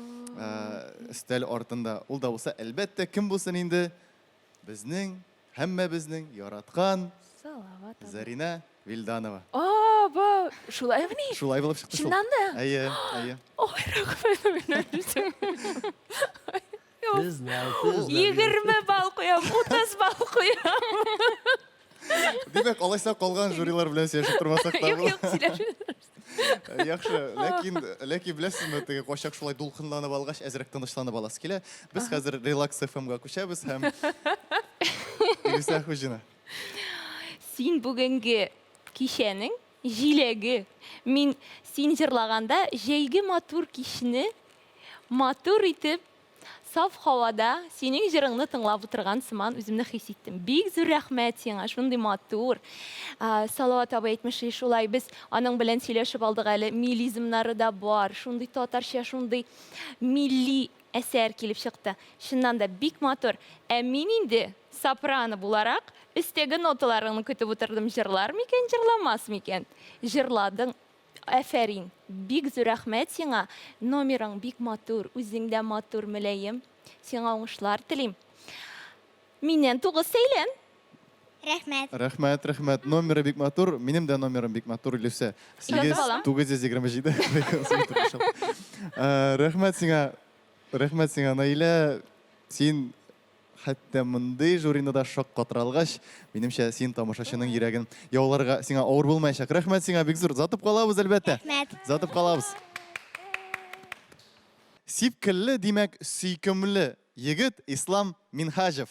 өстәл артында. Ул да булса, әлбәттә, кем булсын инде? Безнең, һәммәбезнең яраткан Зарина Вилданова.
Шулаймы ни?
Шулай булып чыкты шул.
Чыннан да?
Әйе.
Ой, рәхмәт минем өчен. 20 бал куям, 30 бал куям.
Димәк, алайса калган жюрилар белән сөйләшеп тормасак та бу.
Юк, сөйләшеп.
Яхшы, ләкин беләсезме, теге качак шулай дулкынланып алгач, әзрәк тынычланып аласы килә. Без хәзер Relax FM-га күчәбез һәм Илюса Хуҗина.
Син бүгенге кичәнең җиләге. Мин син җырлаганда җәйге матур кичне матур итеп саф һавада синең җырыңны тыңлап утырган сыман үземне хис иттем. Бик зур рәхмәт сиңа, шундый матур. Салават абый әйтмешли, шулай без аның белән сөйләшеп алдык әле. Милизмнары да бар, шундый татарча, шундый милли әсәр килеп чыкты. Шуннан да бик матур. Мин инде сопрано буларак өстәге ноталарыңны көтеп утырдым. Җырлар микән, җырламас микән? Җырладың. Афәрин. Бик зур рәхмәт сиңа. Номерың бик матур, үзең дә матур, мөләем. Сиңа уңышлар телим. Миннән 9 сәйлән.
Рәхмәт.
Номеры бик матур. Минем дә номерым бик матур, Илюса. 8-927. Рәхмәт сиңа, Наилә. Син хәтта мондый жюрины да шок катыралгач, минемчә син тамашачының йөрәген яуларга сиңа авыр булмаячак. Рәхмәт сиңа, бик зур. Затып калабыз әлбәттә. Затып калабыз. Сипкелле, димәк, сөйкемле егет Ислам Минхажев.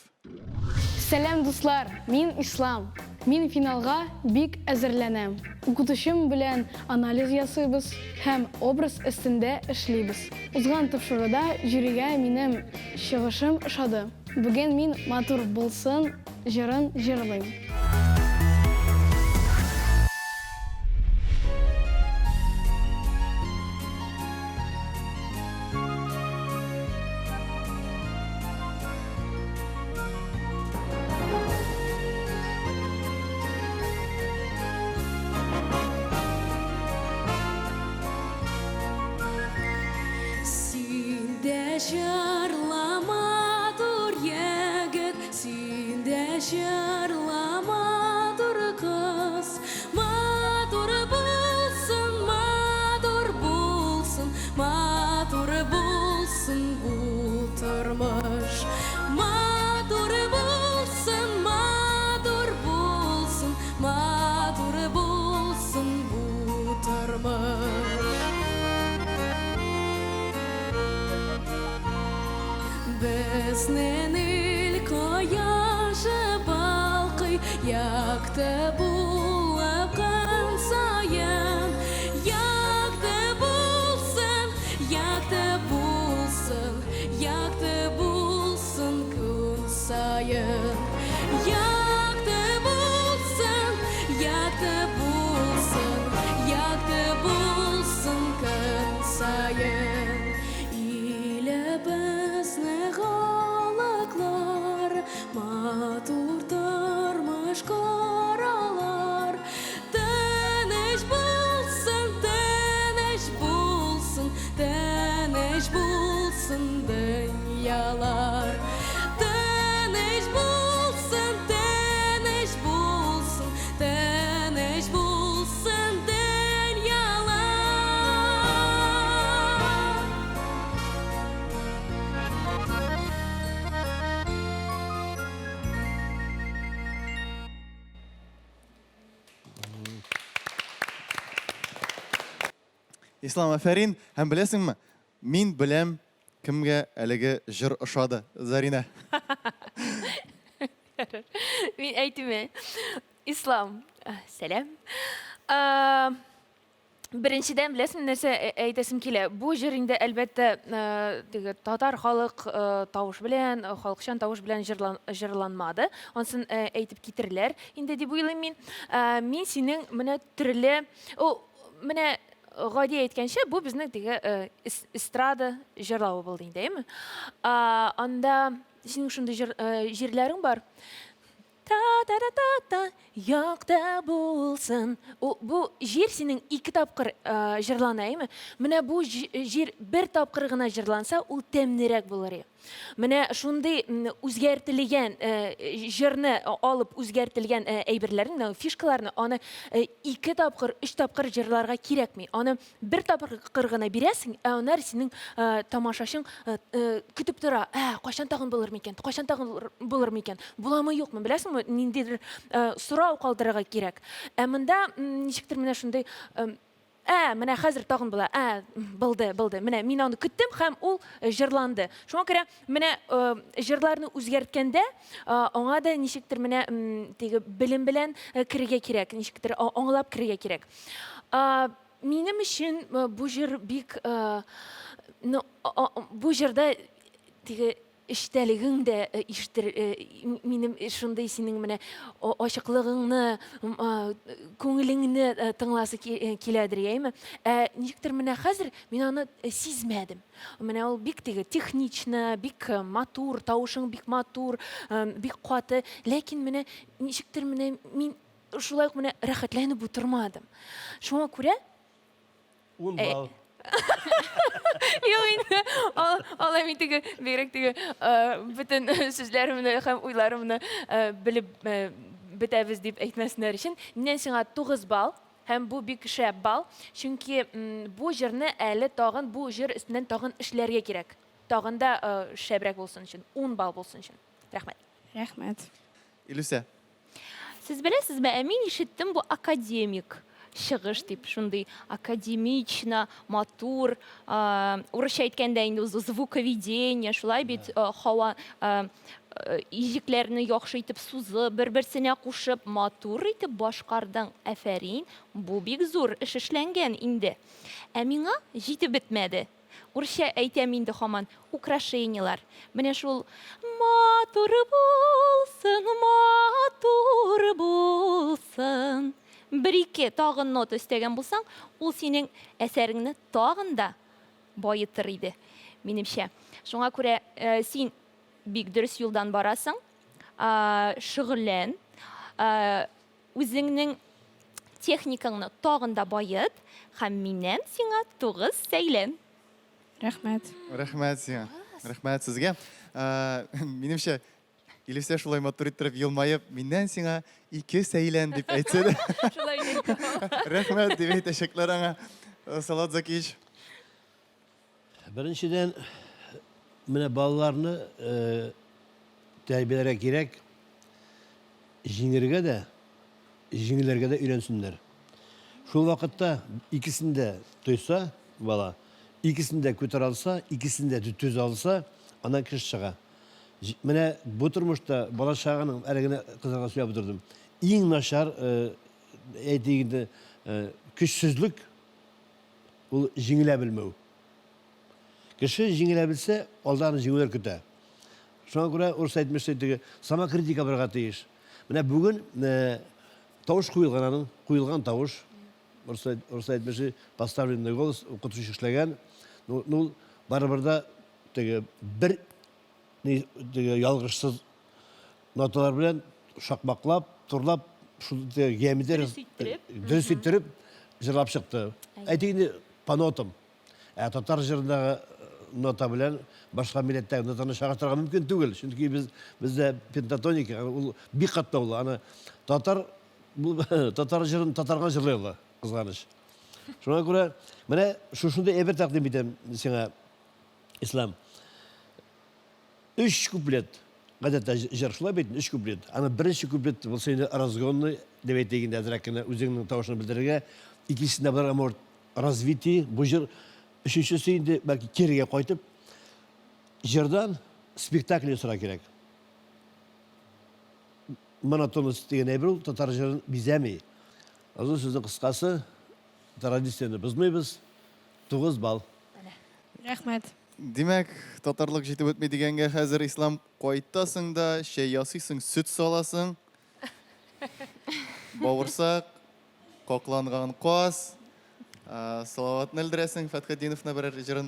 Сәлам дуслар, мин Ислам.
Мин финалга бик әзерләнәм. Укытучым белән анализ ясыйбыз һәм образ өстендә эшлибез. Узган тапшыруда жюригә минем чыгышым ошады. Бүген мин матур булсын җырын җырлыйм.
Синде жырлама дур егет, синде жырлама дур кыз. Матур булсын, матур булсын, матур булсын бу тормыш. Матур булсын, матур булсын, матур булсын бу тормыш. Безнең ил кояшы балкый, якты булып көн сайын. Якты булсын, якты булсын, якты булсын көн сайын. Якты булсын, якты булсын, якты булсын көн сайын. Илебезне халыклар, матур тормыш коралар. Тыныч булсын, тыныч булсын, тыныч булсын дөньялар. Тыныч булсын, тыныч булсын, тыныч булсын дөньялар.
Ислам Афәрин, һәм беләсеңме, мин беләм кемгә әлеге җыр ошады, Зарина.
Мин әйтеме. Ислам, сәлам. Беренчедән беләсең нәрсә әйтәсем килә. Бу җыр инде әлбәттә татар халык тавыш белән, халыкчан тавыш белән җырланмады. Онсын әйтеп китерләр. Инде дип уйлыйм мин. Мин синең менә төрле, менә гади әйткәнчә, бу безнең теге эстрада җырлавы булды инде, әйме? Анда синең шундый җирләрең бар. Та-та-та-та-та, якты булсын. Бу җир синең ике тапкыр җырлана, әйме? Менә бу җир бер тапкыр гына җырланса, ул тәмнерәк булыр. Менә шундый үзгәртелгән җырны алып үзгәртелгән әйберләрне, фишкаларны аны ике тапкыр, өч тапкыр җырларга кирәкми. Аны бер тапкыр гына бирәсең, аннары синең тамашачың көтеп тора. Кайчан тагын булыр микән? Кайчан тагын булыр микән? Буламы юкмы? Беләсеңме, ниндидер сорау калдырырга кирәк. Монда ничектер менә шундый менә хәзер тагын була. Булды. Менә мин аны көттем һәм ул җырланды. Шуңа күрә менә җырларны үзгәрткәндә аңа да ничектер менә теге белем белән кирегә кирәк, ничектер аңлап кирегә кирәк. Минем өчен бу җыр бик бу җырда теге эчтәлегең дә ишетер, минем шундый синең менә ачыклыгыңны, күңелеңне тыңласы киләдер, әйме? Ничектер менә хәзер мин аны сизмәдем. Менә ул бик теге технична, бик матур, тавышың бик матур, бик каты, ләкин менә ничектер менә мин шулай ук менә рәхәтләнеп утырмадым. Шуңа күрә
10 балл.
Юк инде, ала мин теге бигрәк теге бөтен сүзләремне һәм уйларымны белеп бетәбез дип әйтмәсеннәр өчен, миннән сиңа 9 балл һәм бу бик шәп балл, чөнки бу җырны әле тагын бу җыр өстеннән тагын эшләргә кирәк. Тагын да шәбрәк булсын өчен, 10 балл булсын өчен. Рәхмәт.
Рәхмәт.
Илүсә,
Сез беләсезме, мин ишеттем, бу академик. чыгыш дип, шундый академично, матур, урысча әйткәндә инде звуковедение, шулай бит һава ижекләрне яхшы итеп сузып, бер-берсенә кушып, матур итеп башкардың. Афәрин, бу бик зур эш эшләнгән инде. Ә миңа җитеп бетмәде. Урысча әйтәм инде һаман украшениялар. Менә шул матур булсын. Бір-ике тагын нота өстәгән булсаң, ул синең әсәреңне тагын да байытыр иде, минемчә. Шуңа күрә син бик дөрес юлдан барасың, шөгыльлән, үзеңнең техникаңны тагын да байыт, һәм миннән сиңа 9 сәйлән.
Рәхмәт.
Рәхмәт сиңа. Рәхмәт сезгә. Минемчә, Илюся шулай матур иттереп елмаеп, миннән сиңа 2 сәйлән дип әйтсә дә.
Шулай дип.
Рәхмәт дип әйтәчәкләр аңа. Салат Закич.
Беренчедән, менә балаларны тәрбияләргә кирәк, җиңергә дә, җиңеләргә дә өйрәнсеннәр. Шул вакытта икесендә тойса бала, икесендә күтәрә алса, икесендә төз алса, ана кеш чыга. Менә бу тормышта бала чаганың әлегенә кызыга сөйләп тордым. Иң начар әйтегендә көчсезлек ул җиңелә белмәү. Кеше җиңелә белсә, алдан җиңүләр көтә. Шуңа күрә урыс әйтмеште, самокритика барга тиеш. Менә бүген тавыш куелган тавыш, урыс әйтмеше поставленный голос, укытучы эшләгән. Ну, барыбер да бер ялгышсыз ноталар белән шакмаклап, турлап, шул геометрия дөрес иттереп җырлап чыкты. Әйтегенде панотым. Татар җырындагы нота белән башка милләттәге нотаны чагыштырырга мөмкин түгел. Чөнки бездә пентатоника ул бик катлаулы. Аны татар җырын татарга җырлыйлар, кызганыч. Шуңа күрә менә шушындай әйбер тәкъдим итәм сиңа, Ислам. 3 куплет. Гадәттә җыр шулай бит, 3 куплет. Аны беренче куплет булса инде разгонный дип әйтегендә әзрәк кенә үзеңнең тавышын белдерергә, икесендә буларга может развитие, бу җыр өченчесе инде бәлки кирегә кайтып, җырдан спектакль ясарга кирәк. Монотонность дигән әйбер ул татар җырын бизәми. Азын сүзнең кыскасы, традицияны бозмыйбыз, 9 балл.
Рәхмәт.
Димәк, татарлык җитеп бетми дигәнгә хәзер Ислам кайтасың да, чәй ясыйсың, сөт саласың. Бавырсак, какланган каз, салаватны элдерәсең, Фәтхетдиновны берәр җырын,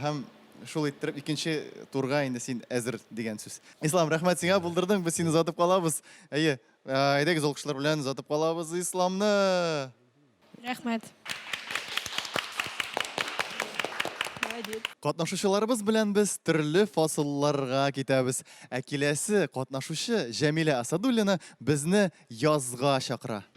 һәм шул иттереп икенче турга инде син әзер дигән сүз. Ислам, рәхмәт сиңа, булдырдың, без сине озатып калабыз. Әйе, әйдәгез алкышлар белән озатып калабыз Исламны.
Рәхмәт.
Катнашучыларыбыз белән без төрле фасылларга китәбез. Ә киләсе катнашучы Җәмилә Асадуллина безне язга чакыра.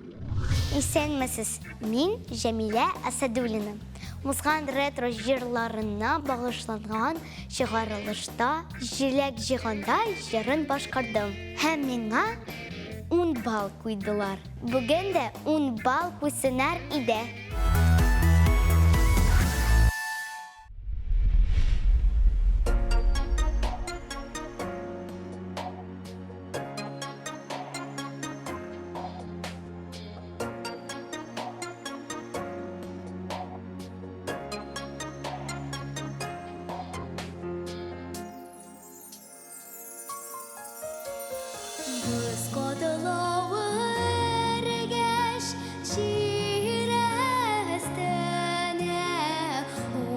Исәнмесез, мин Җәмилә Асадуллина. Музган ретро җырларына багышланган чыгарылышта җиләк җыганда җырын башкардым. Һәм миңа 10 балл куйдылар. Бүген дә 10 балл куйсыннар иде.
Göz kodalağı ergeç çirestene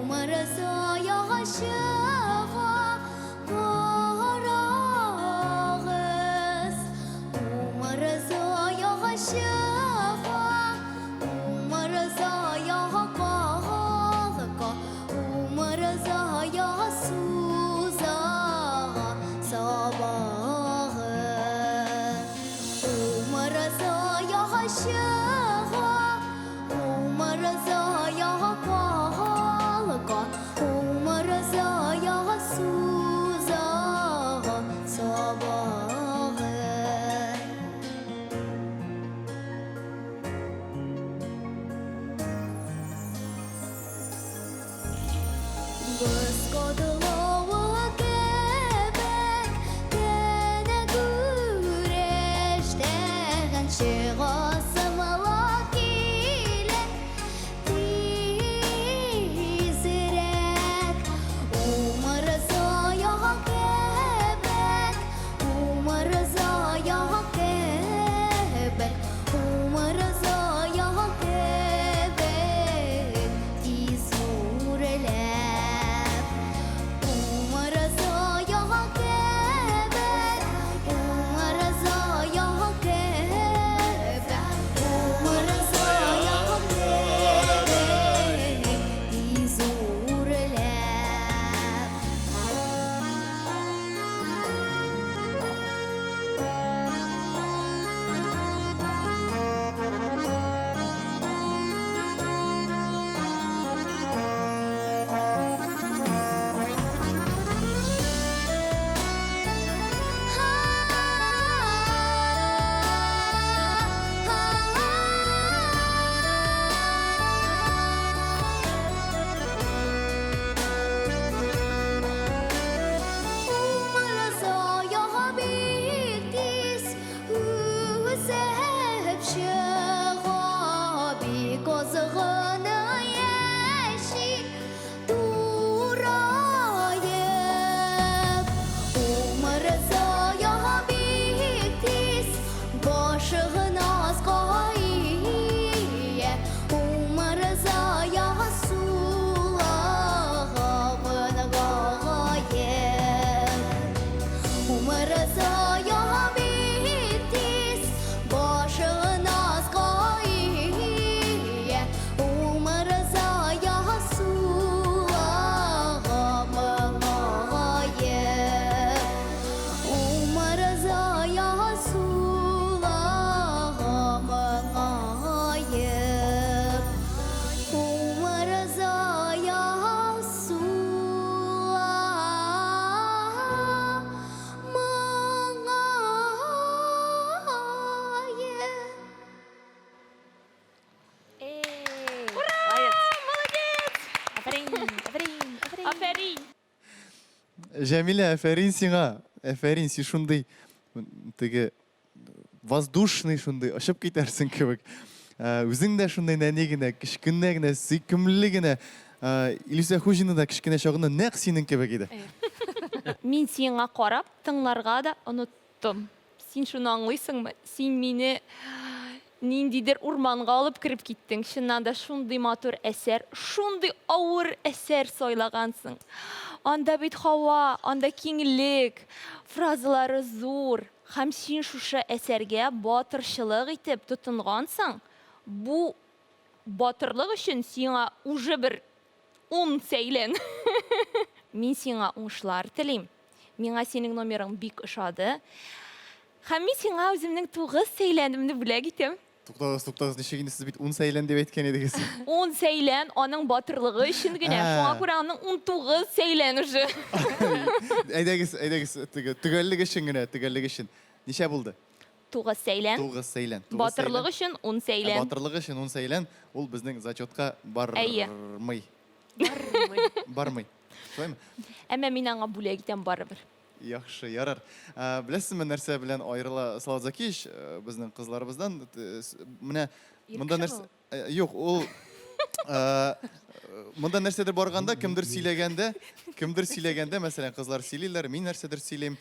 umarasa yaşağa karağız umarasa yaşağa umarasa yaşağa umarasa yaşuzağa sabah Umaraza ya Kız kodulağı kebek Gene güreşten çıgasımla kilek Tizirek Umarızaya kebek Umarızaya kebek Umarızaya kebek Tiz vurelep Umarızaya kebek Umarızaya kebek Umarızaya kebek Tiz vurelep Umarızaya bildiz Hüsep şığa Bir kozğunu yeşil Durayıp Umarızaya bildiz Başığınaz gayiye Umarızaya sulağın gayet Umarızaya bitiz Başınaz gayiye Umarızaya sulağımın gayet Umarızaya sulağımın gayet Umarızaya
Aferin.
Жәмилә, әфәрин сиңа. Әфәрин, си шундый теге воздушный шундый очып китәрсең кебек. Үзең дә шундый нәни генә, кечкенә генә, сөйкемле генә. Илюся Хужина да кечкенә чагында нәкъ синең кебек иде.
Мин сиңа карап, тыңларга да оныттым. Син шуны аңлыйсыңмы? Син мине ниндидер урманга алып кирип киттең. Чыннан да шундый матур әсәр, шундый авыр әсәр сайлагансың. Анда бит һава, анда киңлек, фразалары зур. Һәм син шушы әсәргә батырчылык итеп тотынгансың. Бу батырлык өчен сиңа уже бер 10 сәйлән. Мин сиңа уңышлар телим. Миңа синең номерың бик ошады. Һәм мин сиңа үземнең 9 сәйләнемне бүләк итәм.
Туктагыз, ничек инде сез бит 10 сәйлән дип әйткән идегез.
10 сәйлән аның батырлыгы өчен генә. Шуңа күрә аның 19 сәйлән уже.
Әйдәгез, төгәллек өчен генә, төгәллек өчен. Ничә булды?
9 сәйлән.
9 сәйлән.
Батырлык өчен 10 сәйлән.
Батырлык өчен 10 сәйлән, ул безнең зачетка бармый. Бармый. Шулаймы?
Әмма мин аңа бүләк итәм барыбер.
Яхшы, ярар. Беләсезме нәрсә белән аерыла Салават Закич безнең кызларыбыздан? Менә монда нәрсә юк, ул монда нәрсәдер барганда, кемдер сөйләгәндә, мәсәлән, кызлар сөйлиләр, мин нәрсәдер сөйлим.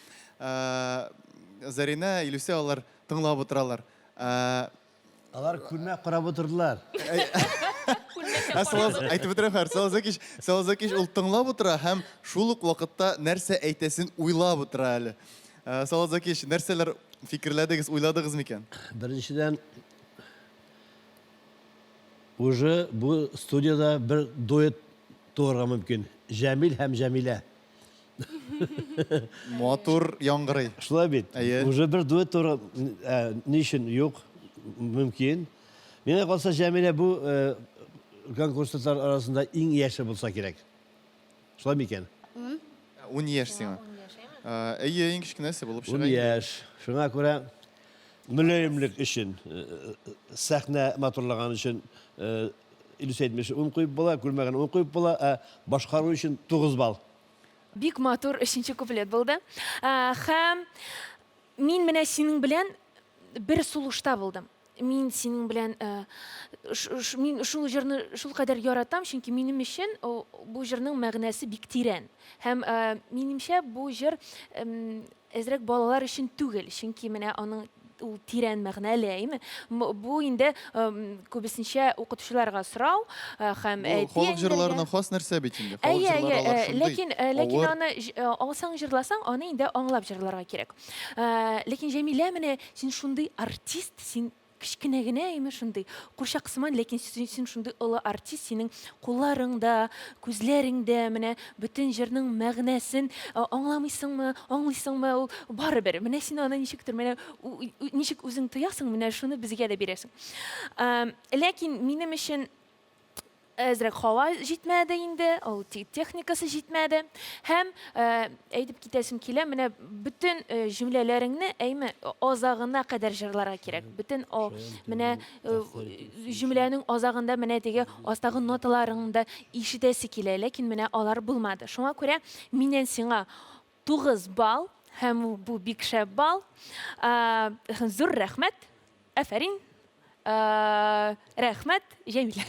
Зарина, Илюся алар тыңлап утыралар.
Алар күлмәк карап утырдылар.
Әйтеп бетерәм, Салават Закич ул тыңлап утыра һәм шул ук вакытта нәрсә әйтәсен уйлап утыра әле. Салават Закич, нәрсәләр фикерләдегез, уйладыгыз микән?
Беренчедән, уже бу студияда бер дуэт туырга мөмкин. Жәмил һәм Жәмилә.
Матур яңгырый.
Шулай бит. Уже бер дуэт туырга нишен юк мөмкин. Менә калса Жәмилә бу конкурслар арасында иң яше булса кирәк. Шулай микән?
10 яшь сиңа. Әйе, иң кечкенәсе булып
10 яшь. Шуңа күрә мөлаемлек өчен, сәхнә матурлаган өчен ilüseytmiş 10 koyup bola, күрмәгән 10 koyup bola, башкару өчен 9 балл.
Бик матур 3-нче куплет булды. Һәм мин менә синең белән бер сулышта булдым. Мин синең белән мин шул җырны шул кадәр яратам, чөнки минем өчен бу җырның мәгънәсе бик тирән. Һәм минемчә бу җыр әзрәк балалар өчен түгел, чөнки менә аның ул тирән мәгънәле, әйме? Бу инде күбесенчә укытучыларга сорау һәм
Халык җырларына хас нәрсә бит инде. Халык җырлары алар шундый.
Ләкин аны алсаң җырласаң, аны инде аңлап җырларга кирәк. Ләкин Җәмилә менә син шундый артист, син кичкенә генә әйме шундый курчак сыман, ләкин син шундый олы артист, синең кулларыңда, күзләреңдә менә бөтен җырның мәгънәсен аңламыйсыңмы, аңлыйсыңмы, ул барыбер. Менә син аны ничектер, менә ничек үзең тоясың, менә шуны безгә дә бирәсең. Ләкин минем өчен әзрәк һава җитмәде инде, ул техникасы җитмәде. Һәм әйтеп китәсем килә, менә бөтен җөмләләреңне әйме азагына кадәр җырларга кирәк. Бөтен менә җөмләнең азагында менә теге астагы ноталарыңда ишетәсе килә, ләкин менә алар булмады. Шуңа күрә миннән сиңа 9 балл, һәм бу бик шәп балл. Зур рәхмәт. Афәрин. Рәхмәт, Җәмилә.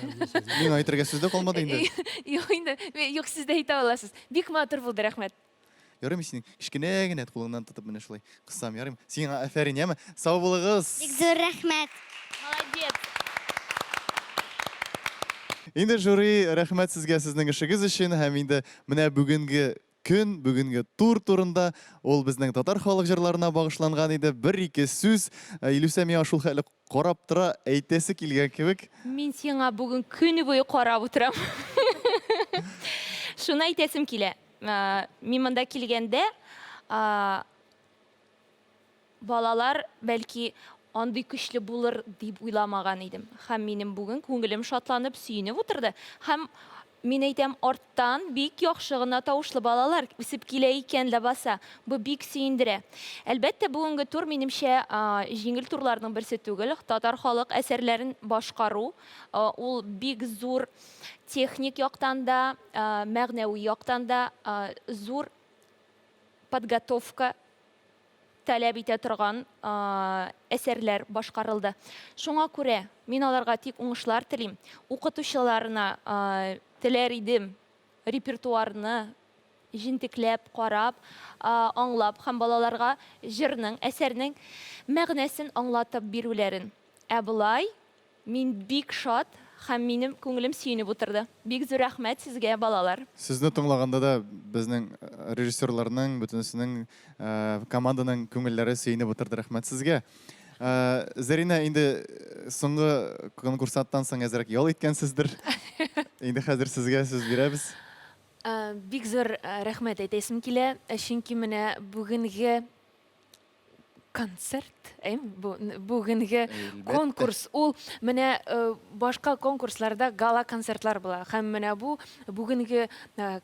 Мин әйтергә сүз дә калмады инде.
Юк, сез дә әйтә аласыз. Бик матур булды, рәхмәт.
Ярым синең кичкенә генә кулыңнан тотып менә шулай кыссам ярым. Сиңа афәрин, яме? Сау булыгыз.
Бик зур рәхмәт.
Молодец.
Инде жюри, рәхмәт сезгә сезнең эшегез өчен һәм инде менә бүгенге көн, бүгенге тур турында ул безнең татар халык җырларына багышланган иде. Бер-ике сүз Илүсә миңа шул хәле карап тора, әйтәсе килгән кебек.
Мин сиңа бүген көне буе карап утырам. Шуны әйтәсем килә. Мин монда килгәндә, балалар бәлки андый көчле булыр дип уйламаган идем. Һәм минем бүген күңелем шатланып, сөенеп утырды. Һәм мин әйтәм, арттан бик яхшы гына тавышлы балалар үсеп килә икән ләбаса. Бу бик сөендерә. Әлбәттә, бүгенге тур минемчә җиңел турларның берсе түгел. Татар халык әсәрләрен башкару, ул бик зур техник яктан да, мәгънәви яктан да зур подготовка таләп итә торган әсәрләр башкарылды. Шуңа күрә мин аларга тик уңышлар телим. Укытучыларына теләр идем репертуарны җентекләп, карап, аңлап һәм балаларга җырның, әсәрнең мәгънәсен аңлатып бирүләрен. Ә булай мин бик шат һәм минем күңелем сөенеп утырды. Бик зур рәхмәт сезгә, балалар.
Сезне тыңлаганда да безнең режиссерларның, бөтенесенең команданың күңелләре сөенеп утырды. Рәхмәт сезгә. Зарина, инде соңгы конкурсаттан соң әзрәк ял иткәнсездер. Инде хәзер сезгә сүз бирәбез.
Бик зур рәхмәт әйтәсем килә, чөнки менә бүгенге концерт, бүгенге конкурс, ул менә башка конкурсларда гала концертлар була. Һәм менә бу бүгенге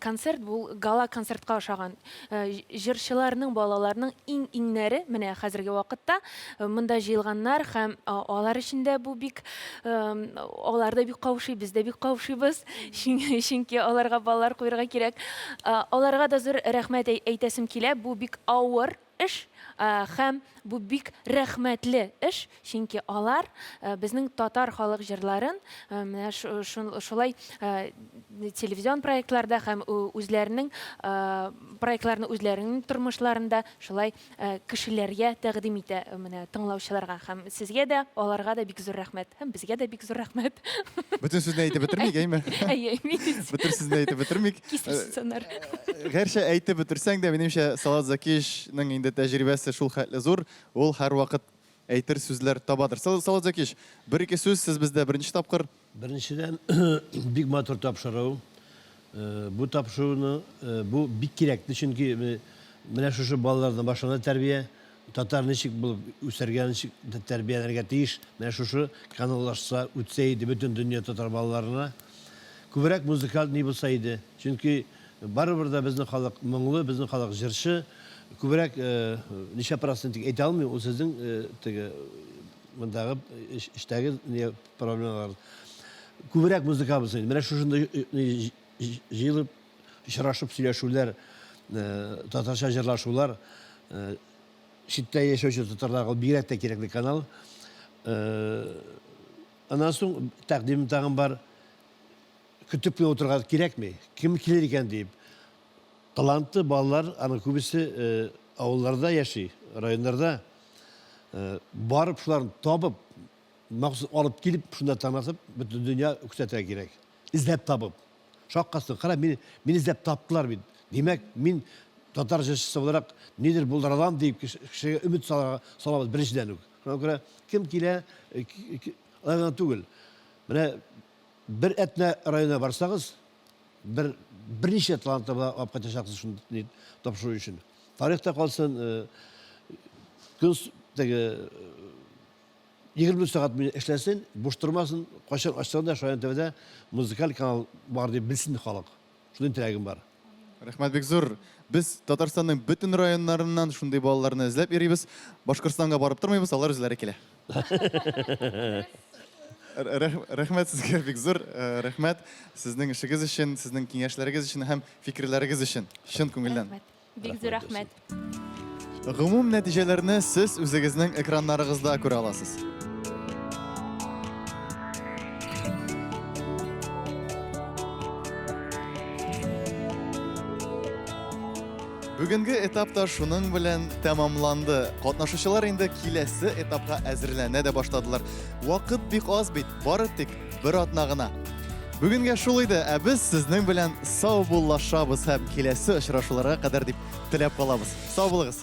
концерт, бу гала концертка охшаган. Җырчыларның, балаларның иң-иңнәре менә хәзерге вакытта монда җыелганнар һәм алар өчен дә бу бик алар да бик каушый, без дә бик каушыйбыз. Чөнки аларга балалар куярга кирәк. Аларга да зур рәхмәт әйтәсем килә. Бу бик авыр эш һәм бу бик рәхмәтле эш, чөнки алар безнең татар халык җырларын менә шулай телевизион проектларда һәм үзләренең проектларны үзләренең тормышларында шулай кешеләргә тәкъдим итә, менә тыңлаучыларга. Һәм сезгә дә, аларга да бик зур рәхмәт. Һәм безгә дә бик зур рәхмәт.
Бөтен сүзне әйтеп бетермик, әйме? Бөтен сүзне әйтеп бетермик.
Кисәсеннәр.
Гәрчә әйтеп бетерсәң дә, минемчә Салат Закишның инде тәҗрибәсе шул хәтле зур. Ул һәр вакыт әйтер сүзләр табадыр. Салат Закиш, бер-ике сүз сез бездә беренче тапкыр.
Беренчедән бик матур тапшыру. Бу тапшыруны бу бик кирәкле, чөнки менә шушы балаларның башына тәрбия, татар ничек булып үсәргә, ничек тәрбияләргә тиеш, менә шушы каналлашса, үтсә иде бөтен дөнья татар балаларына. Күбрәк музыкаль ни булса иде. Чөнки барыбер да безнең халык моңлы, безнең халык җырчы. Күбрәк ничә процент әйтә алмыйм, ул сезнең теге мондагы эштәге проблемалар. күбрәк музыкабыз. Менә шушында җыелып, очрашып сөйләшүләр, татарча җырлашулар, читтә яшәүче татарларга бигрәк тә кирәкле канал. Аннан соң тәкъдим тагын бар. Көтеп кенә утырырга кирәкми. Кем килер икән дип. Талантлы балалар, аның күбесе авылларда яши, районнарда. Барып шуларны табып, махсус алып килеп, шунда танытып, бөтен дөнья күрсәтергә кирәк. Изләп табып. Шаккасын, кара, мин изләп таптылар бит. Димәк, мин татар җырчысы буларак нидер булдыра алам дип кешегә өмет салабыз беренчедән үк. Шуңа күрә кем килә, алардан түгел. Менә бер Әтнә районына барсагыз, берничә талантлы алып кайтачаксыз шуны тапшыру өчен. Тарихта калсын, күн теге 20 сәгать эшләсен, буш тормасын, кайчан ачсагда шаян тәвәдә музыкаль канал бар дип белсен халык. Шуның теләгем бар.
Рәхмәт бик зур. Без Татарстанның бөтен районнарыннан шундый балаларны эзләп йөрибез. Башкортстанга барып тормыйбыз, алар үзләре килә. Рәхмәт сезгә бик зур. Рәхмәт сезнең эшегез өчен, сезнең киңәшләрегез өчен һәм фикерләрегез өчен. Чын күңелдән.
Бик зур рәхмәт.
Гомум нәтиҗәләрне сез үзегезнең экраннарыгызда күрә аласыз. Бүгенге этапта шуның белән тәмамланды. Катнашучылар инде киләсе этапка әзерләнә дә башладылар. Вакыт бик аз бит, бары тик бер атна гына. Бүгенгә шул иде, ә без сезнең белән сау буллашабыз һәм киләсе очрашуларга кадәр дип теләп калабыз. Сау булыгыз.